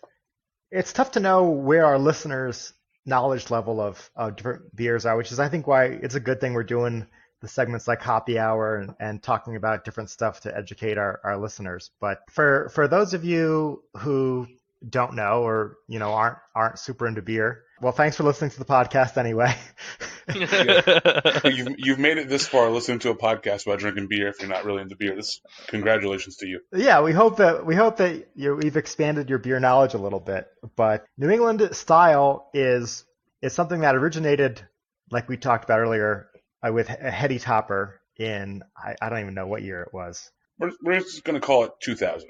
S3: it's tough to know where our listeners' knowledge level of different beers are, which is, I think, why it's a good thing we're doing the segments like Hoppy Hour and talking about different stuff to educate our listeners. But for those of you who don't know or aren't super into beer, well, thanks for listening to the podcast anyway.
S2: You've made it this far listening to a podcast about drinking beer. If you're not really into beer, congratulations to you.
S3: Yeah, we hope that we've expanded your beer knowledge a little bit. But New England style is something that originated, like we talked about earlier, with a heady topper in I don't even know what year it was.
S2: We're just going to call it 2000s.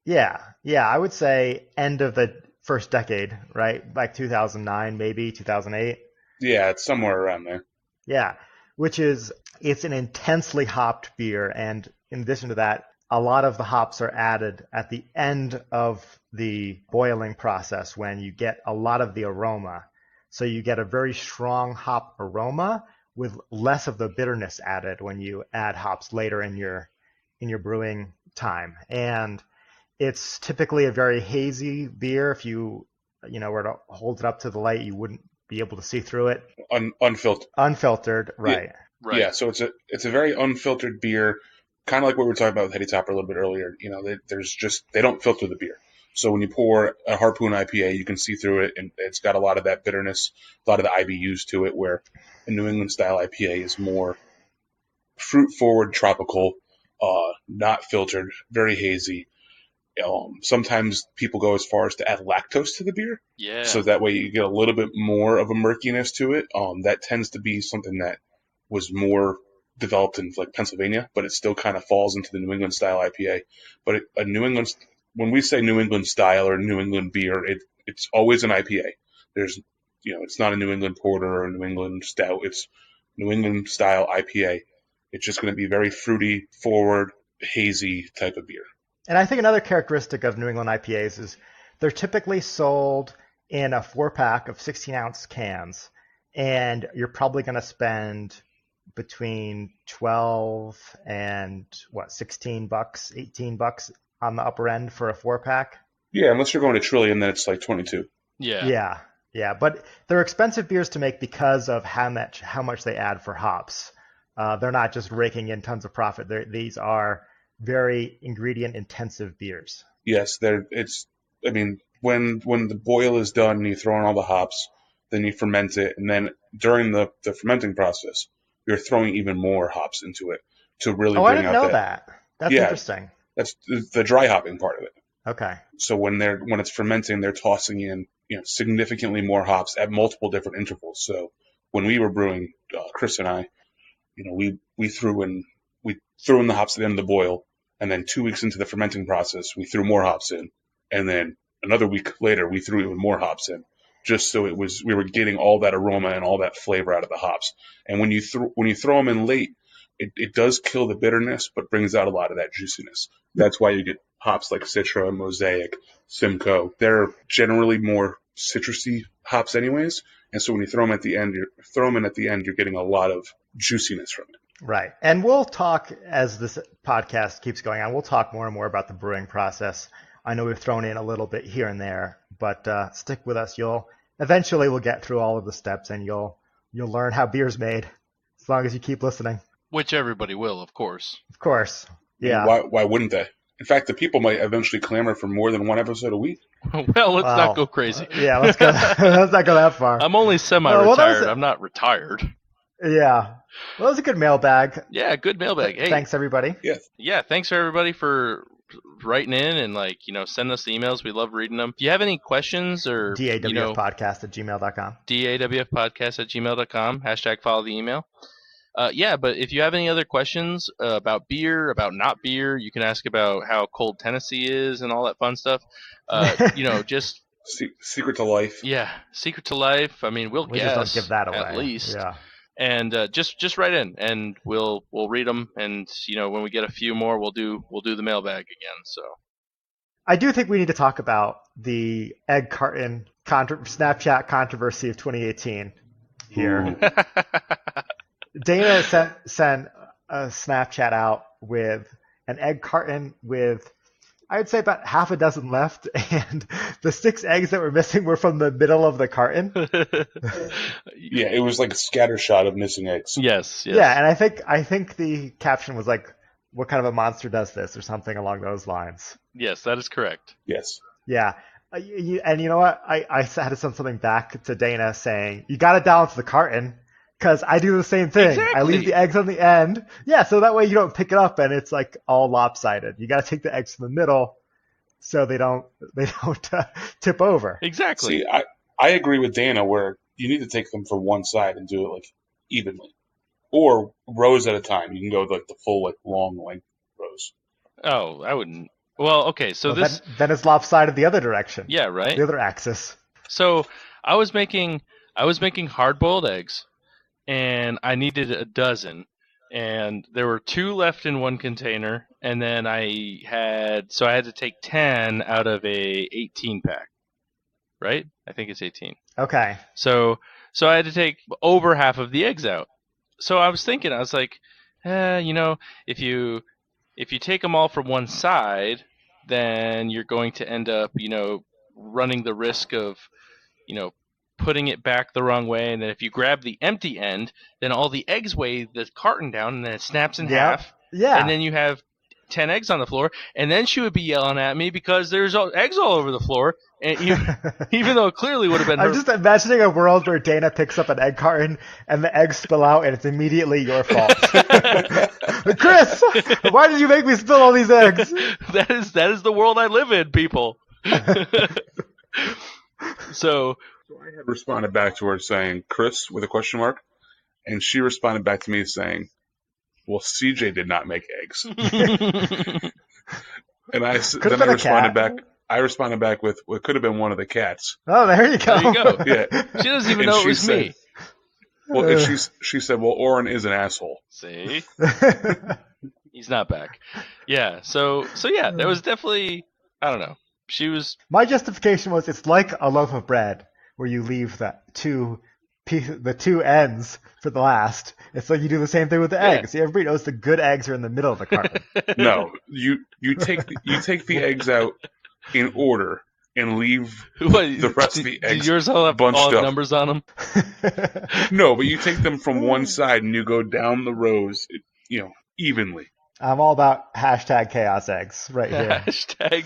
S3: Yeah, I would say end of the first decade, right? Like 2009, maybe 2008.
S2: Yeah, it's somewhere around there.
S3: Yeah, it's an intensely hopped beer, and in addition to that, a lot of the hops are added at the end of the boiling process when you get a lot of the aroma. So you get a very strong hop aroma with less of the bitterness added when you add hops later in your brewing time. And it's typically a very hazy beer. If you were to hold it up to the light, you wouldn't be able to see through it.
S2: Unfiltered.
S3: Unfiltered, right.
S2: Yeah. Right. Yeah, so it's a very unfiltered beer, kind of like what we were talking about with Heady Topper a little bit earlier. They don't filter the beer. So when you pour a Harpoon IPA, you can see through it, and it's got a lot of that bitterness, a lot of the IBUs to it, where a New England style IPA is more fruit forward, tropical, not filtered, very hazy. Sometimes people go as far as to add lactose to the beer.
S1: Yeah.
S2: So that way you get a little bit more of a murkiness to it. That tends to be something that was more developed in like Pennsylvania, but it still kind of falls into the New England style IPA. But when we say New England style or New England beer, it's always an IPA. It's not a New England porter or a New England stout. It's New England style IPA. It's just going to be very fruity, forward, hazy type of beer.
S3: And I think another characteristic of New England IPAs is they're typically sold in a 4-pack of 16-ounce cans, and you're probably going to spend between $12 and $16, $18 on the upper end for a 4-pack.
S2: Yeah, unless you're going to Trillium, then it's like 22.
S3: Yeah. But they're expensive beers to make because of how much they add for hops. They're not just raking in tons of profit. These are very ingredient intensive beers.
S2: Yes, when the boil is done, you throw in all the hops, then you ferment it, and then during the fermenting process, you're throwing even more hops into it to really bring out
S3: I didn't know that. That's interesting.
S2: That's the dry hopping part of it.
S3: Okay. So
S2: when it's fermenting, they're tossing in significantly more hops at multiple different intervals. So when we were brewing, Chris and I, we threw in the hops at the end of the boil, and then 2 weeks into the fermenting process, we threw more hops in, and then another week later, we threw even more hops in, just so we were getting all that aroma and all that flavor out of the hops. And when you throw them in late, it does kill the bitterness, but brings out a lot of that juiciness. That's why you get hops like Citra, Mosaic, Simcoe. They're generally more citrusy hops anyways, and so when you throw them in at the end, you're getting a lot of juiciness from it.
S3: Right. And we'll talk, as this podcast keeps going on, we'll talk more and more about the brewing process. I know we've thrown in a little bit here and there, but stick with us. Eventually we'll get through all of the steps, and you'll learn how beer's made as long as you keep listening.
S1: Which everybody will, of course.
S3: Of course. Yeah.
S2: Why wouldn't they? In fact, the people might eventually clamor for more than one episode a week.
S1: Well, let's not go crazy.
S3: Yeah, let's not go that far.
S1: I'm only semi-retired. I'm not retired.
S3: Yeah. Well, it was a good mailbag.
S1: Yeah, good mailbag. Hey,
S3: thanks, everybody.
S2: Yeah,
S1: thanks, everybody, for writing in and, send us the emails. We love reading them. If you have any questions or...
S3: DAWFpodcast@gmail.com.
S1: DAWFpodcast@gmail.com. # follow the email. But if you have any other questions about beer, about not beer, you can ask about how cold Tennessee is and all that fun stuff. Just...
S2: Secret to life.
S1: Yeah, secret to life. I mean, we
S3: just don't give that away.
S1: At least.
S3: Yeah.
S1: And just write in, and we'll read them. And when we get a few more, we'll do the mailbag again. So
S3: I do think we need to talk about the egg carton Snapchat controversy of 2018 here. Dana sent a Snapchat out with an egg carton with I'd say about half a dozen left, and the 6 eggs that were missing were from the middle of the carton.
S2: Yeah, it was like a scatter shot of missing eggs.
S1: Yes.
S3: Yeah, and I think the caption was like, "What kind of a monster does this?" or something along those lines.
S1: Yes, that is correct.
S2: Yes.
S3: Yeah. And you know what? I had to send something back to Dana saying, you got to balance the carton, because I do the same thing.
S1: Exactly.
S3: I leave the eggs on the end. Yeah, so that way you don't pick it up and it's like all lopsided. You got to take the eggs from the middle so they don't tip over.
S1: Exactly.
S2: See, I agree with Dana where you need to take them from one side and do it like evenly. Or rows at a time. You can go like the full like long length rows.
S1: Oh, I wouldn't. Well, okay, so this...
S3: Then it's lopsided the other direction.
S1: Yeah, right?
S3: The other axis.
S1: So I was making hard-boiled eggs, and I needed a dozen, and there were 2 left in one container, and then I had to take 10 out of a 18 pack, right? I think it's 18.
S3: Okay.
S1: So I had to take over half of the eggs out. So I was thinking, I was like, if you take them all from one side, then you're going to end up, running the risk of, putting it back the wrong way. And then if you grab the empty end, then all the eggs weigh the carton down, and then it snaps in half.
S3: Yeah.
S1: And then you have 10 eggs on the floor. And then she would be yelling at me because there's eggs all over the floor. And even though it clearly would have been her.
S3: I'm just imagining a world where Dana picks up an egg carton and the eggs spill out and it's immediately your fault. Chris, why did you make me spill all these eggs?
S1: That is the world I live in, people. So
S2: I had responded back to her saying, Chris, with a question mark. And she responded back to me saying, well, CJ did not make eggs. And I responded back with what could have been one of the cats.
S3: Oh, there you go.
S1: There you go.
S2: Yeah.
S1: She doesn't even know it was me.
S2: Well, and she said, well, Oren is an asshole.
S1: See? He's not back. Yeah, so yeah, there was definitely, I don't know. She was...
S3: My justification was it's like a loaf of bread where you leave the two ends for the last. It's like you do the same thing with the eggs. Everybody knows the good eggs are in the middle of the carton.
S2: No, you take the eggs out in order and leave the rest of the eggs.
S1: Did yours all have all numbers on them?
S2: No, but you take them from one side and you go down the rows, evenly.
S3: I'm all about #chaos eggs right here.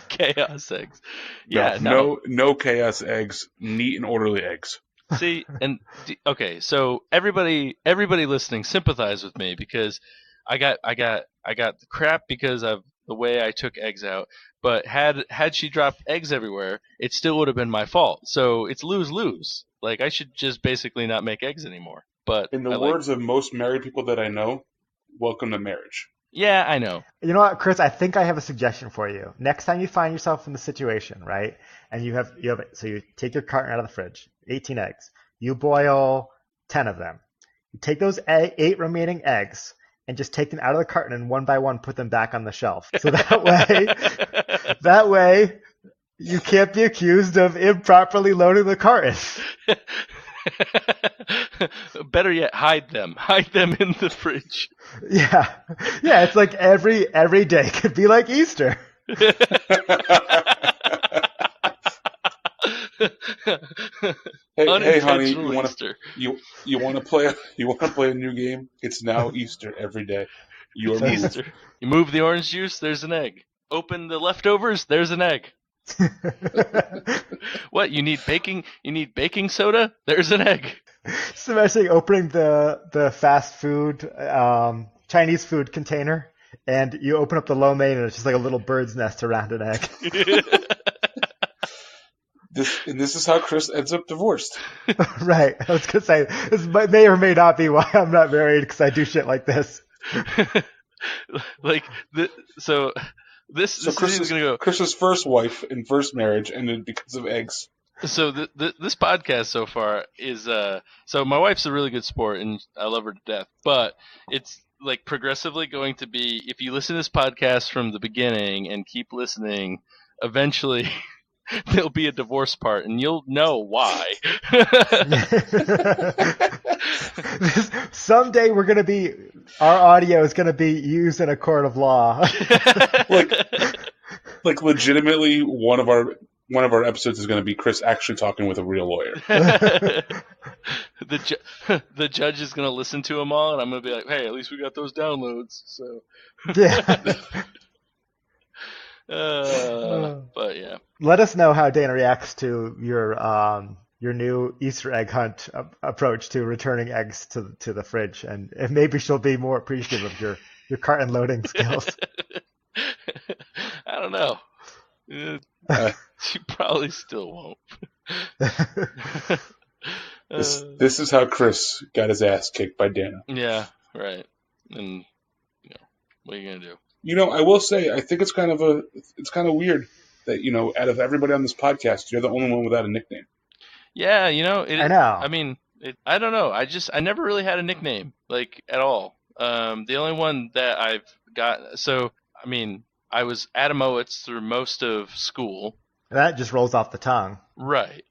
S1: #chaos eggs.
S2: Yeah, no chaos eggs, neat and orderly eggs.
S1: See, and okay, so everybody listening, sympathize with me because I got the crap because of the way I took eggs out. But had she dropped eggs everywhere, it still would have been my fault. So it's lose-lose. Like I should just basically not make eggs anymore. But
S2: in the words of most married people that I know, welcome to marriage.
S1: Yeah, I know.
S3: You know what, Chris? I think I have a suggestion for you. Next time you find yourself in the situation, right, and you have so you take your carton out of the fridge, 18 eggs. You boil 10 of them. You take those 8 remaining eggs and just take them out of the carton and one by one put them back on the shelf. So that way you can't be accused of improperly loading the carton.
S1: Better yet, hide them in the fridge.
S3: Yeah, it's like every day could be like Easter.
S2: Hey, honey, you want to play a new game? It's now Easter every day. You're
S1: Easter. You move the orange juice, there's an egg. Open the leftovers, there's an egg. What, you need baking soda? There's an egg.
S3: Just imagine opening the fast food Chinese food container and you open up the lo mein and it's just like a little bird's nest around an egg.
S2: This is how Chris ends up divorced.
S3: Right. I was going to say, this may or may not be why I'm not married, because I do shit like this.
S2: Chris is going to go. Chris's first wife in first marriage ended because of eggs.
S1: So this podcast so far is so my wife's a really good sport and I love her to death, but it's like progressively going to be, if you listen to this podcast from the beginning and keep listening, eventually there'll be a divorce part and you'll know why.
S3: Someday our audio is going to be used in a court of law.
S2: Like legitimately, one of our episodes is going to be Chris actually talking with a real lawyer.
S1: The judge is going to listen to them all, and I'm going to be like, hey, at least we got those downloads. So,
S3: Yeah.
S1: but yeah.
S3: Let us know how Dana reacts to your new Easter egg hunt approach to returning eggs to the fridge, and if maybe she'll be more appreciative of your carton loading skills.
S1: I don't know. She probably still won't.
S2: This is how Chris got his ass kicked by Dana.
S1: Yeah, right. And what are you gonna do?
S2: I will say, I think it's kind of weird that out of everybody on this podcast, you're the only one without a nickname.
S1: Yeah,
S3: I know.
S1: I mean, I don't know. I never really had a nickname like at all. The only one that I've got. So I mean, I was Adamowitz through most of school.
S3: That just rolls off the tongue.
S1: Right.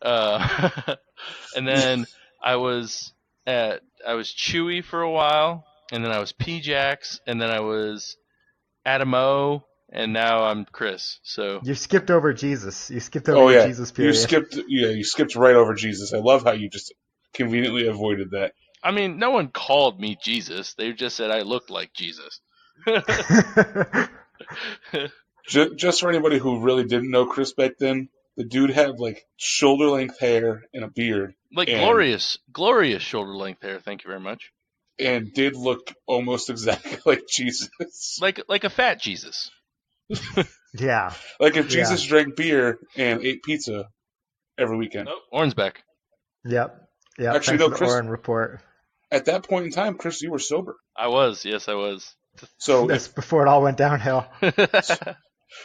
S1: And then I was Chewy for a while, and then I was P-Jax, and then I was Adamo, and now I'm Chris. So
S3: you skipped over Jesus. You skipped over Jesus period.
S2: You skipped right over Jesus. I love how you just conveniently avoided that.
S1: I mean, no one called me Jesus. They just said I looked like Jesus.
S2: Just for anybody who really didn't know Chris back then, the dude had like shoulder-length hair and a beard.
S1: Like glorious shoulder-length hair. Thank you very much.
S2: And did look almost exactly like Jesus.
S1: Like a fat Jesus.
S3: Yeah.
S2: Like if Jesus drank beer and ate pizza every weekend.
S1: Oh, Oren's back.
S3: Yep.
S2: Actually,
S3: no,
S2: Chris,
S3: Oren report.
S2: At that point in time, Chris, you were sober.
S1: I was. Yes, I was.
S2: So
S3: that's before it all went downhill.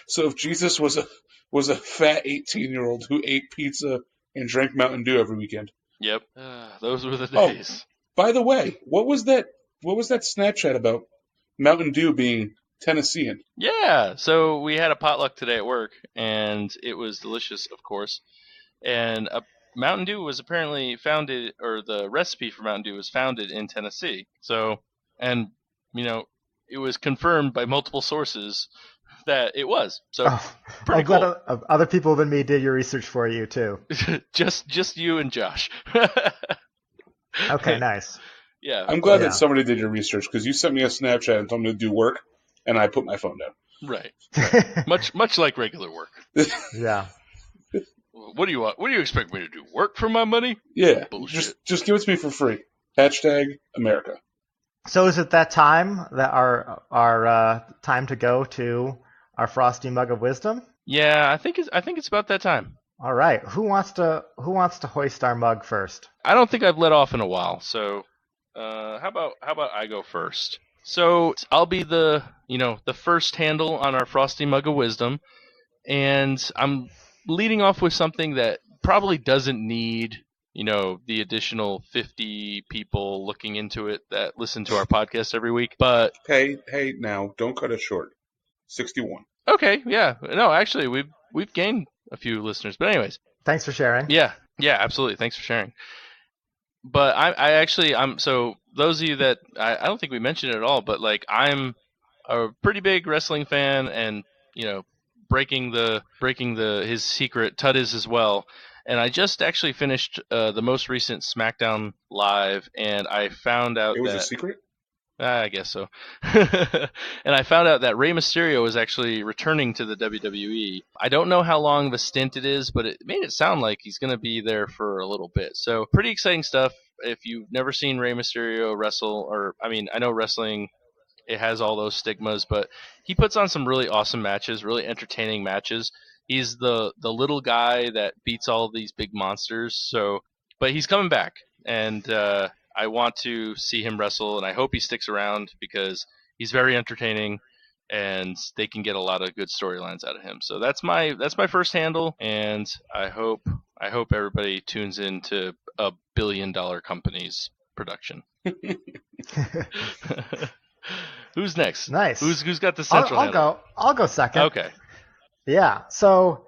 S2: So if Jesus was a fat 18-year-old who ate pizza and drank Mountain Dew every weekend.
S1: Yep. Those were the days.
S2: By the way, what was that Snapchat about Mountain Dew being Tennessean?
S1: Yeah, so we had a potluck today at work, and it was delicious, of course. And Mountain Dew was apparently founded, or the recipe for Mountain Dew was founded in Tennessee. So, and, it was confirmed by multiple sources that it was. So, pretty cool.
S3: Glad other people than me did your research for you, too.
S1: just you and Josh.
S3: Okay, nice.
S1: Yeah.
S2: I'm glad that somebody did your research, because you sent me a Snapchat and told me to do work, and I put my phone down.
S1: Right. Much like regular work.
S3: Yeah.
S1: What do you want? What do you expect me to do? Work for my money?
S2: Yeah.
S1: Bullshit.
S2: Just give it to me for free. #America.
S3: So is it that time that our time to go to our Frosty Mug of Wisdom?
S1: Yeah, I think it's about that time.
S3: All right. Who wants to hoist our mug first?
S1: I don't think I've let off in a while, so how about I go first? So I'll be the first handle on our Frosty Mug of Wisdom, and I'm leading off with something that probably doesn't need the additional 50 people looking into it that listen to our podcast every week. But
S2: hey, now don't cut it short. 61.
S1: Okay, yeah, no, actually we've gained a few listeners, but anyways.
S3: Thanks for sharing.
S1: Yeah, absolutely. Thanks for sharing. But I'm so those of you that I don't think we mentioned it at all, but like I'm a pretty big wrestling fan, and breaking his secret, Tut is as well. And I just actually finished the most recent SmackDown Live, and I found out
S2: it was a secret.
S1: I guess so. And I found out that Rey Mysterio is actually returning to the WWE. I don't know how long of a stint it is, but it made it sound like he's going to be there for a little bit. So pretty exciting stuff. If you've never seen Rey Mysterio wrestle, I know wrestling, it has all those stigmas, but he puts on some really awesome matches, really entertaining matches. He's the little guy that beats all of these big monsters. So, but he's coming back, and I want to see him wrestle, and I hope he sticks around because he's very entertaining, and they can get a lot of good storylines out of him. So that's my first handle, and I hope everybody tunes in to a $1 billion company's production. Who's next?
S3: Nice.
S1: Who's got the central handle?
S3: I'll go second.
S1: Okay.
S3: Yeah. So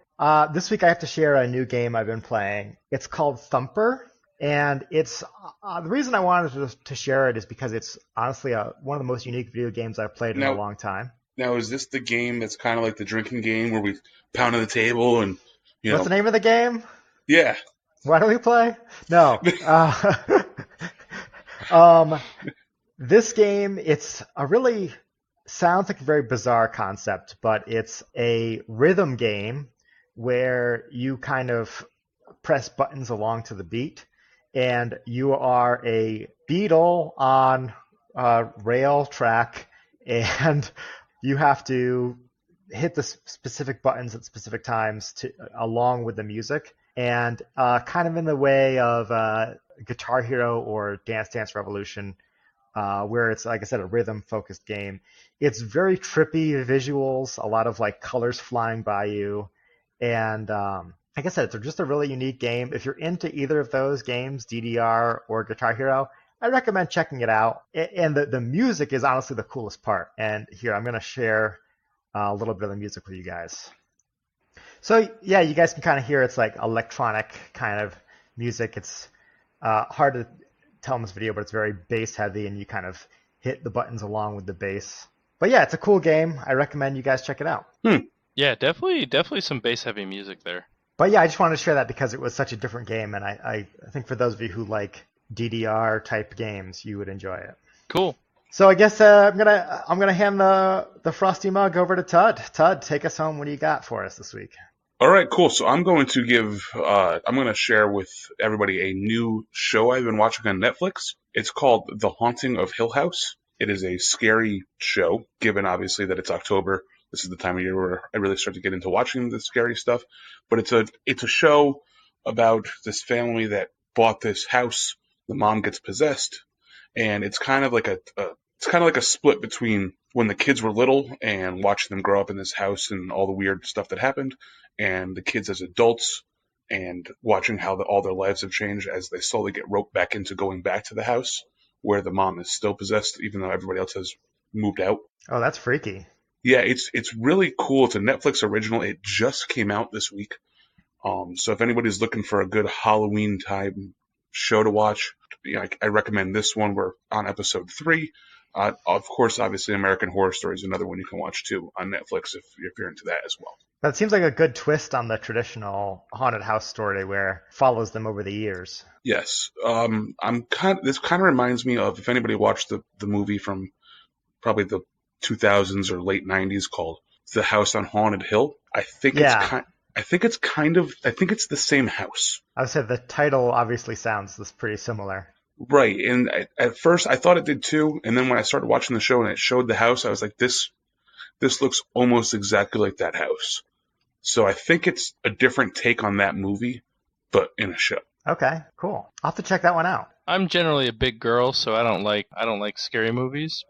S3: this week I have to share a new game I've been playing. It's called Thumper. And it's the reason I wanted to share it is because it's honestly one of the most unique video games I've played in a long time.
S2: Now, is this the game that's kind of like the drinking game where we pound on the table and,
S3: What's the name of the game?
S2: Yeah.
S3: Why don't we play? No. Um, this game, it's a really sounds like a very bizarre concept, but it's a rhythm game where you kind of press buttons along to the beat, and you are a beetle on a rail track, and you have to hit the specific buttons at specific times along with the music. And kind of in the way of Guitar Hero or Dance Dance Revolution, where it's, like I said, a rhythm-focused game. It's very trippy visuals, a lot of like colors flying by you, and like I said, it's just a really unique game. If you're into either of those games, DDR or Guitar Hero, I recommend checking it out. And the music is honestly the coolest part. And here, I'm going to share a little bit of the music with you guys. So yeah, you guys can kind of hear it's like electronic kind of music. It's hard to tell in this video, but it's very bass heavy, and you kind of hit the buttons along with the bass. But yeah, it's a cool game. I recommend you guys check it out.
S1: Yeah, definitely some bass heavy music there.
S3: But yeah, I just wanted to share that because it was such a different game, and I think for those of you who like DDR type games, you would enjoy it.
S1: Cool.
S3: So I guess I'm gonna hand the Frosty Mug over to Todd. Todd, take us home. What do you got for us this week?
S2: All right, cool. So I'm going to share with everybody a new show I've been watching on Netflix. It's called The Haunting of Hill House. It is a scary show, given obviously that it's October. This is the time of year where I really start to get into watching the scary stuff. But it's a show about this family that bought this house. The mom gets possessed, and it's kind of like a split between when the kids were little and watching them grow up in this house and all the weird stuff that happened, and the kids as adults and watching how all their lives have changed as they slowly get roped back into going back to the house where the mom is still possessed, even though everybody else has moved out.
S3: Oh, that's freaky.
S2: Yeah, it's really cool. It's a Netflix original. It just came out this week. So if anybody's looking for a good Halloween time show to watch, I recommend this one. We're on episode 3. Of course, obviously, American Horror Story is another one you can watch too on Netflix if you're into that as well.
S3: That seems like a good twist on the traditional haunted house story where it follows them over the years.
S2: Yes. This kind of reminds me of, if anybody watched the movie from probably the 2000s or late 90s called The House on Haunted Hill. I think it's the same house.
S3: I would say the title obviously sounds pretty similar.
S2: Right, and at first I thought it did too, and then when I started watching the show and it showed the house, I was like, this looks almost exactly like that house. So I think it's a different take on that movie, but in a show.
S3: Okay, cool. I'll have to check that one out.
S1: I'm generally a big girl, so I don't like scary movies,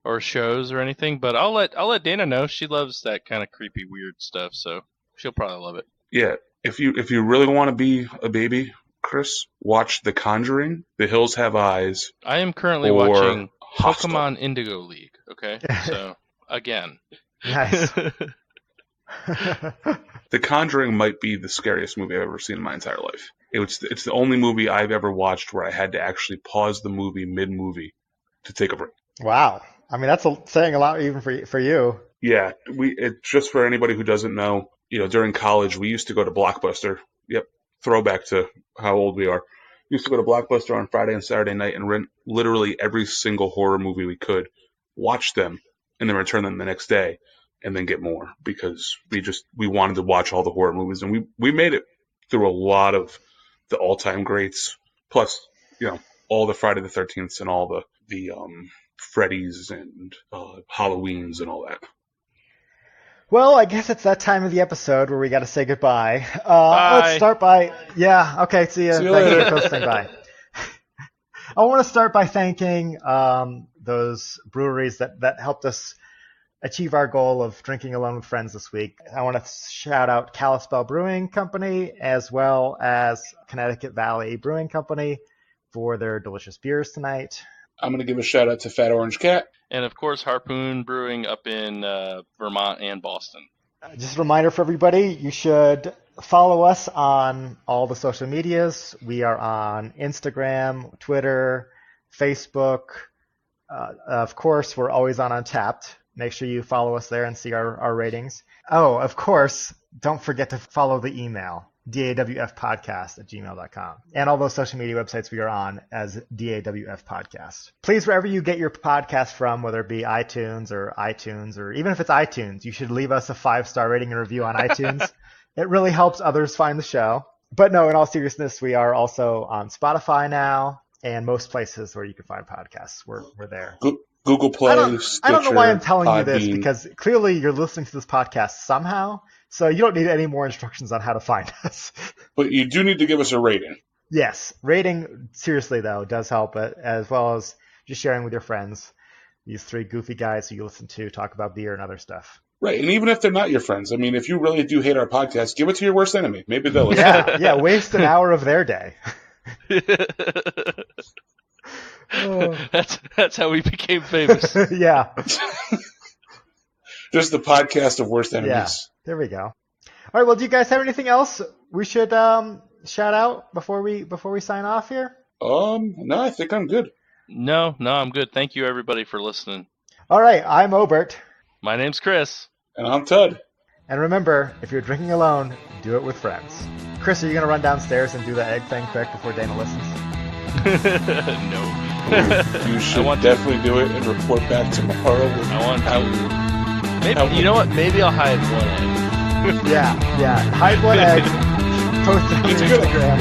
S1: or shows or anything. But I'll let Dana know. She loves that kind of creepy, weird stuff, so she'll probably love it.
S2: Yeah, if you really want to be a baby, Chris, watch The Conjuring, The Hills Have Eyes.
S1: I am currently watching
S2: Hostel.
S1: Pokemon Indigo League. Okay, so again.
S3: Nice.
S2: The Conjuring might be the scariest movie I've ever seen in my entire life. It's the only movie I've ever watched where I had to actually pause the movie mid-movie to take a break.
S3: Wow. I mean, that's saying a lot even for you.
S2: Yeah, just for anybody who doesn't know, during college we used to go to Blockbuster. Yep, throwback to how old we are. We used to go to Blockbuster on Friday and Saturday night and rent literally every single horror movie we could, watch them, and then return them the next day, and then get more because we wanted to watch all the horror movies, and we made it through a lot of the all-time greats, plus all the Friday the 13th and all the Freddy's and Halloweens and all that.
S3: Well, I guess it's that time of the episode where we got to say goodbye.
S1: Bye.
S3: Let's start by okay, see you.
S2: See you later.
S3: Bye. I want to start by thanking those breweries that helped us achieve our goal of drinking alone with friends this week. I want to shout out Kalispell Brewing Company as well as Connecticut Valley Brewing Company for their delicious beers tonight.
S2: I'm going to give a shout out to Fat Orange Cat.
S1: And of course, Harpoon Brewing up in Vermont and Boston.
S3: Just a reminder for everybody, you should follow us on all the social medias. We are on Instagram, Twitter, Facebook. Of course, we're always on Untappd. Make sure you follow us there and see our ratings. Oh, of course, don't forget to follow the email, dawfpodcast@gmail.com. And all those social media websites we are on as DAWF Podcast. Please, wherever you get your podcast from, whether it be iTunes, or even if it's iTunes, you should leave us a 5-star rating and review on iTunes. It really helps others find the show. But no, in all seriousness, we are also on Spotify now and most places where you can find podcasts. We're there.
S2: Google Play,
S3: I don't know why I'm telling you this,
S2: Podbean.
S3: because clearly you're listening to this podcast somehow, so you don't need any more instructions on how to find us.
S2: But you do need to give us a rating.
S3: Yes, rating, seriously though, does help, as well as just sharing with your friends. These 3 goofy guys who you listen to talk about beer and other stuff.
S2: Right, and even if they're not your friends, I mean, if you really do hate our podcast, give it to your worst enemy. Maybe they'll listen.
S3: Yeah, waste an hour of their day. Oh.
S1: That's how we became famous.
S3: Yeah.
S2: Just the podcast of worst enemies.
S3: Yeah, there we go. All right, well, do you guys have anything else we should shout out before we sign off here?
S2: No, I think I'm good.
S1: No, I'm good. Thank you, everybody, for listening.
S3: All right, I'm Obert.
S1: My name's Chris.
S2: And I'm Tud.
S3: And remember, if you're drinking alone, do it with friends. Chris, are you going to run downstairs and do the egg thing quick before Dana listens?
S1: No.
S2: You should definitely do it and report back tomorrow.
S1: Maybe you know what? Maybe I'll hide one egg.
S3: Yeah. Hide one egg. Post it on
S2: It's good.
S3: Instagram.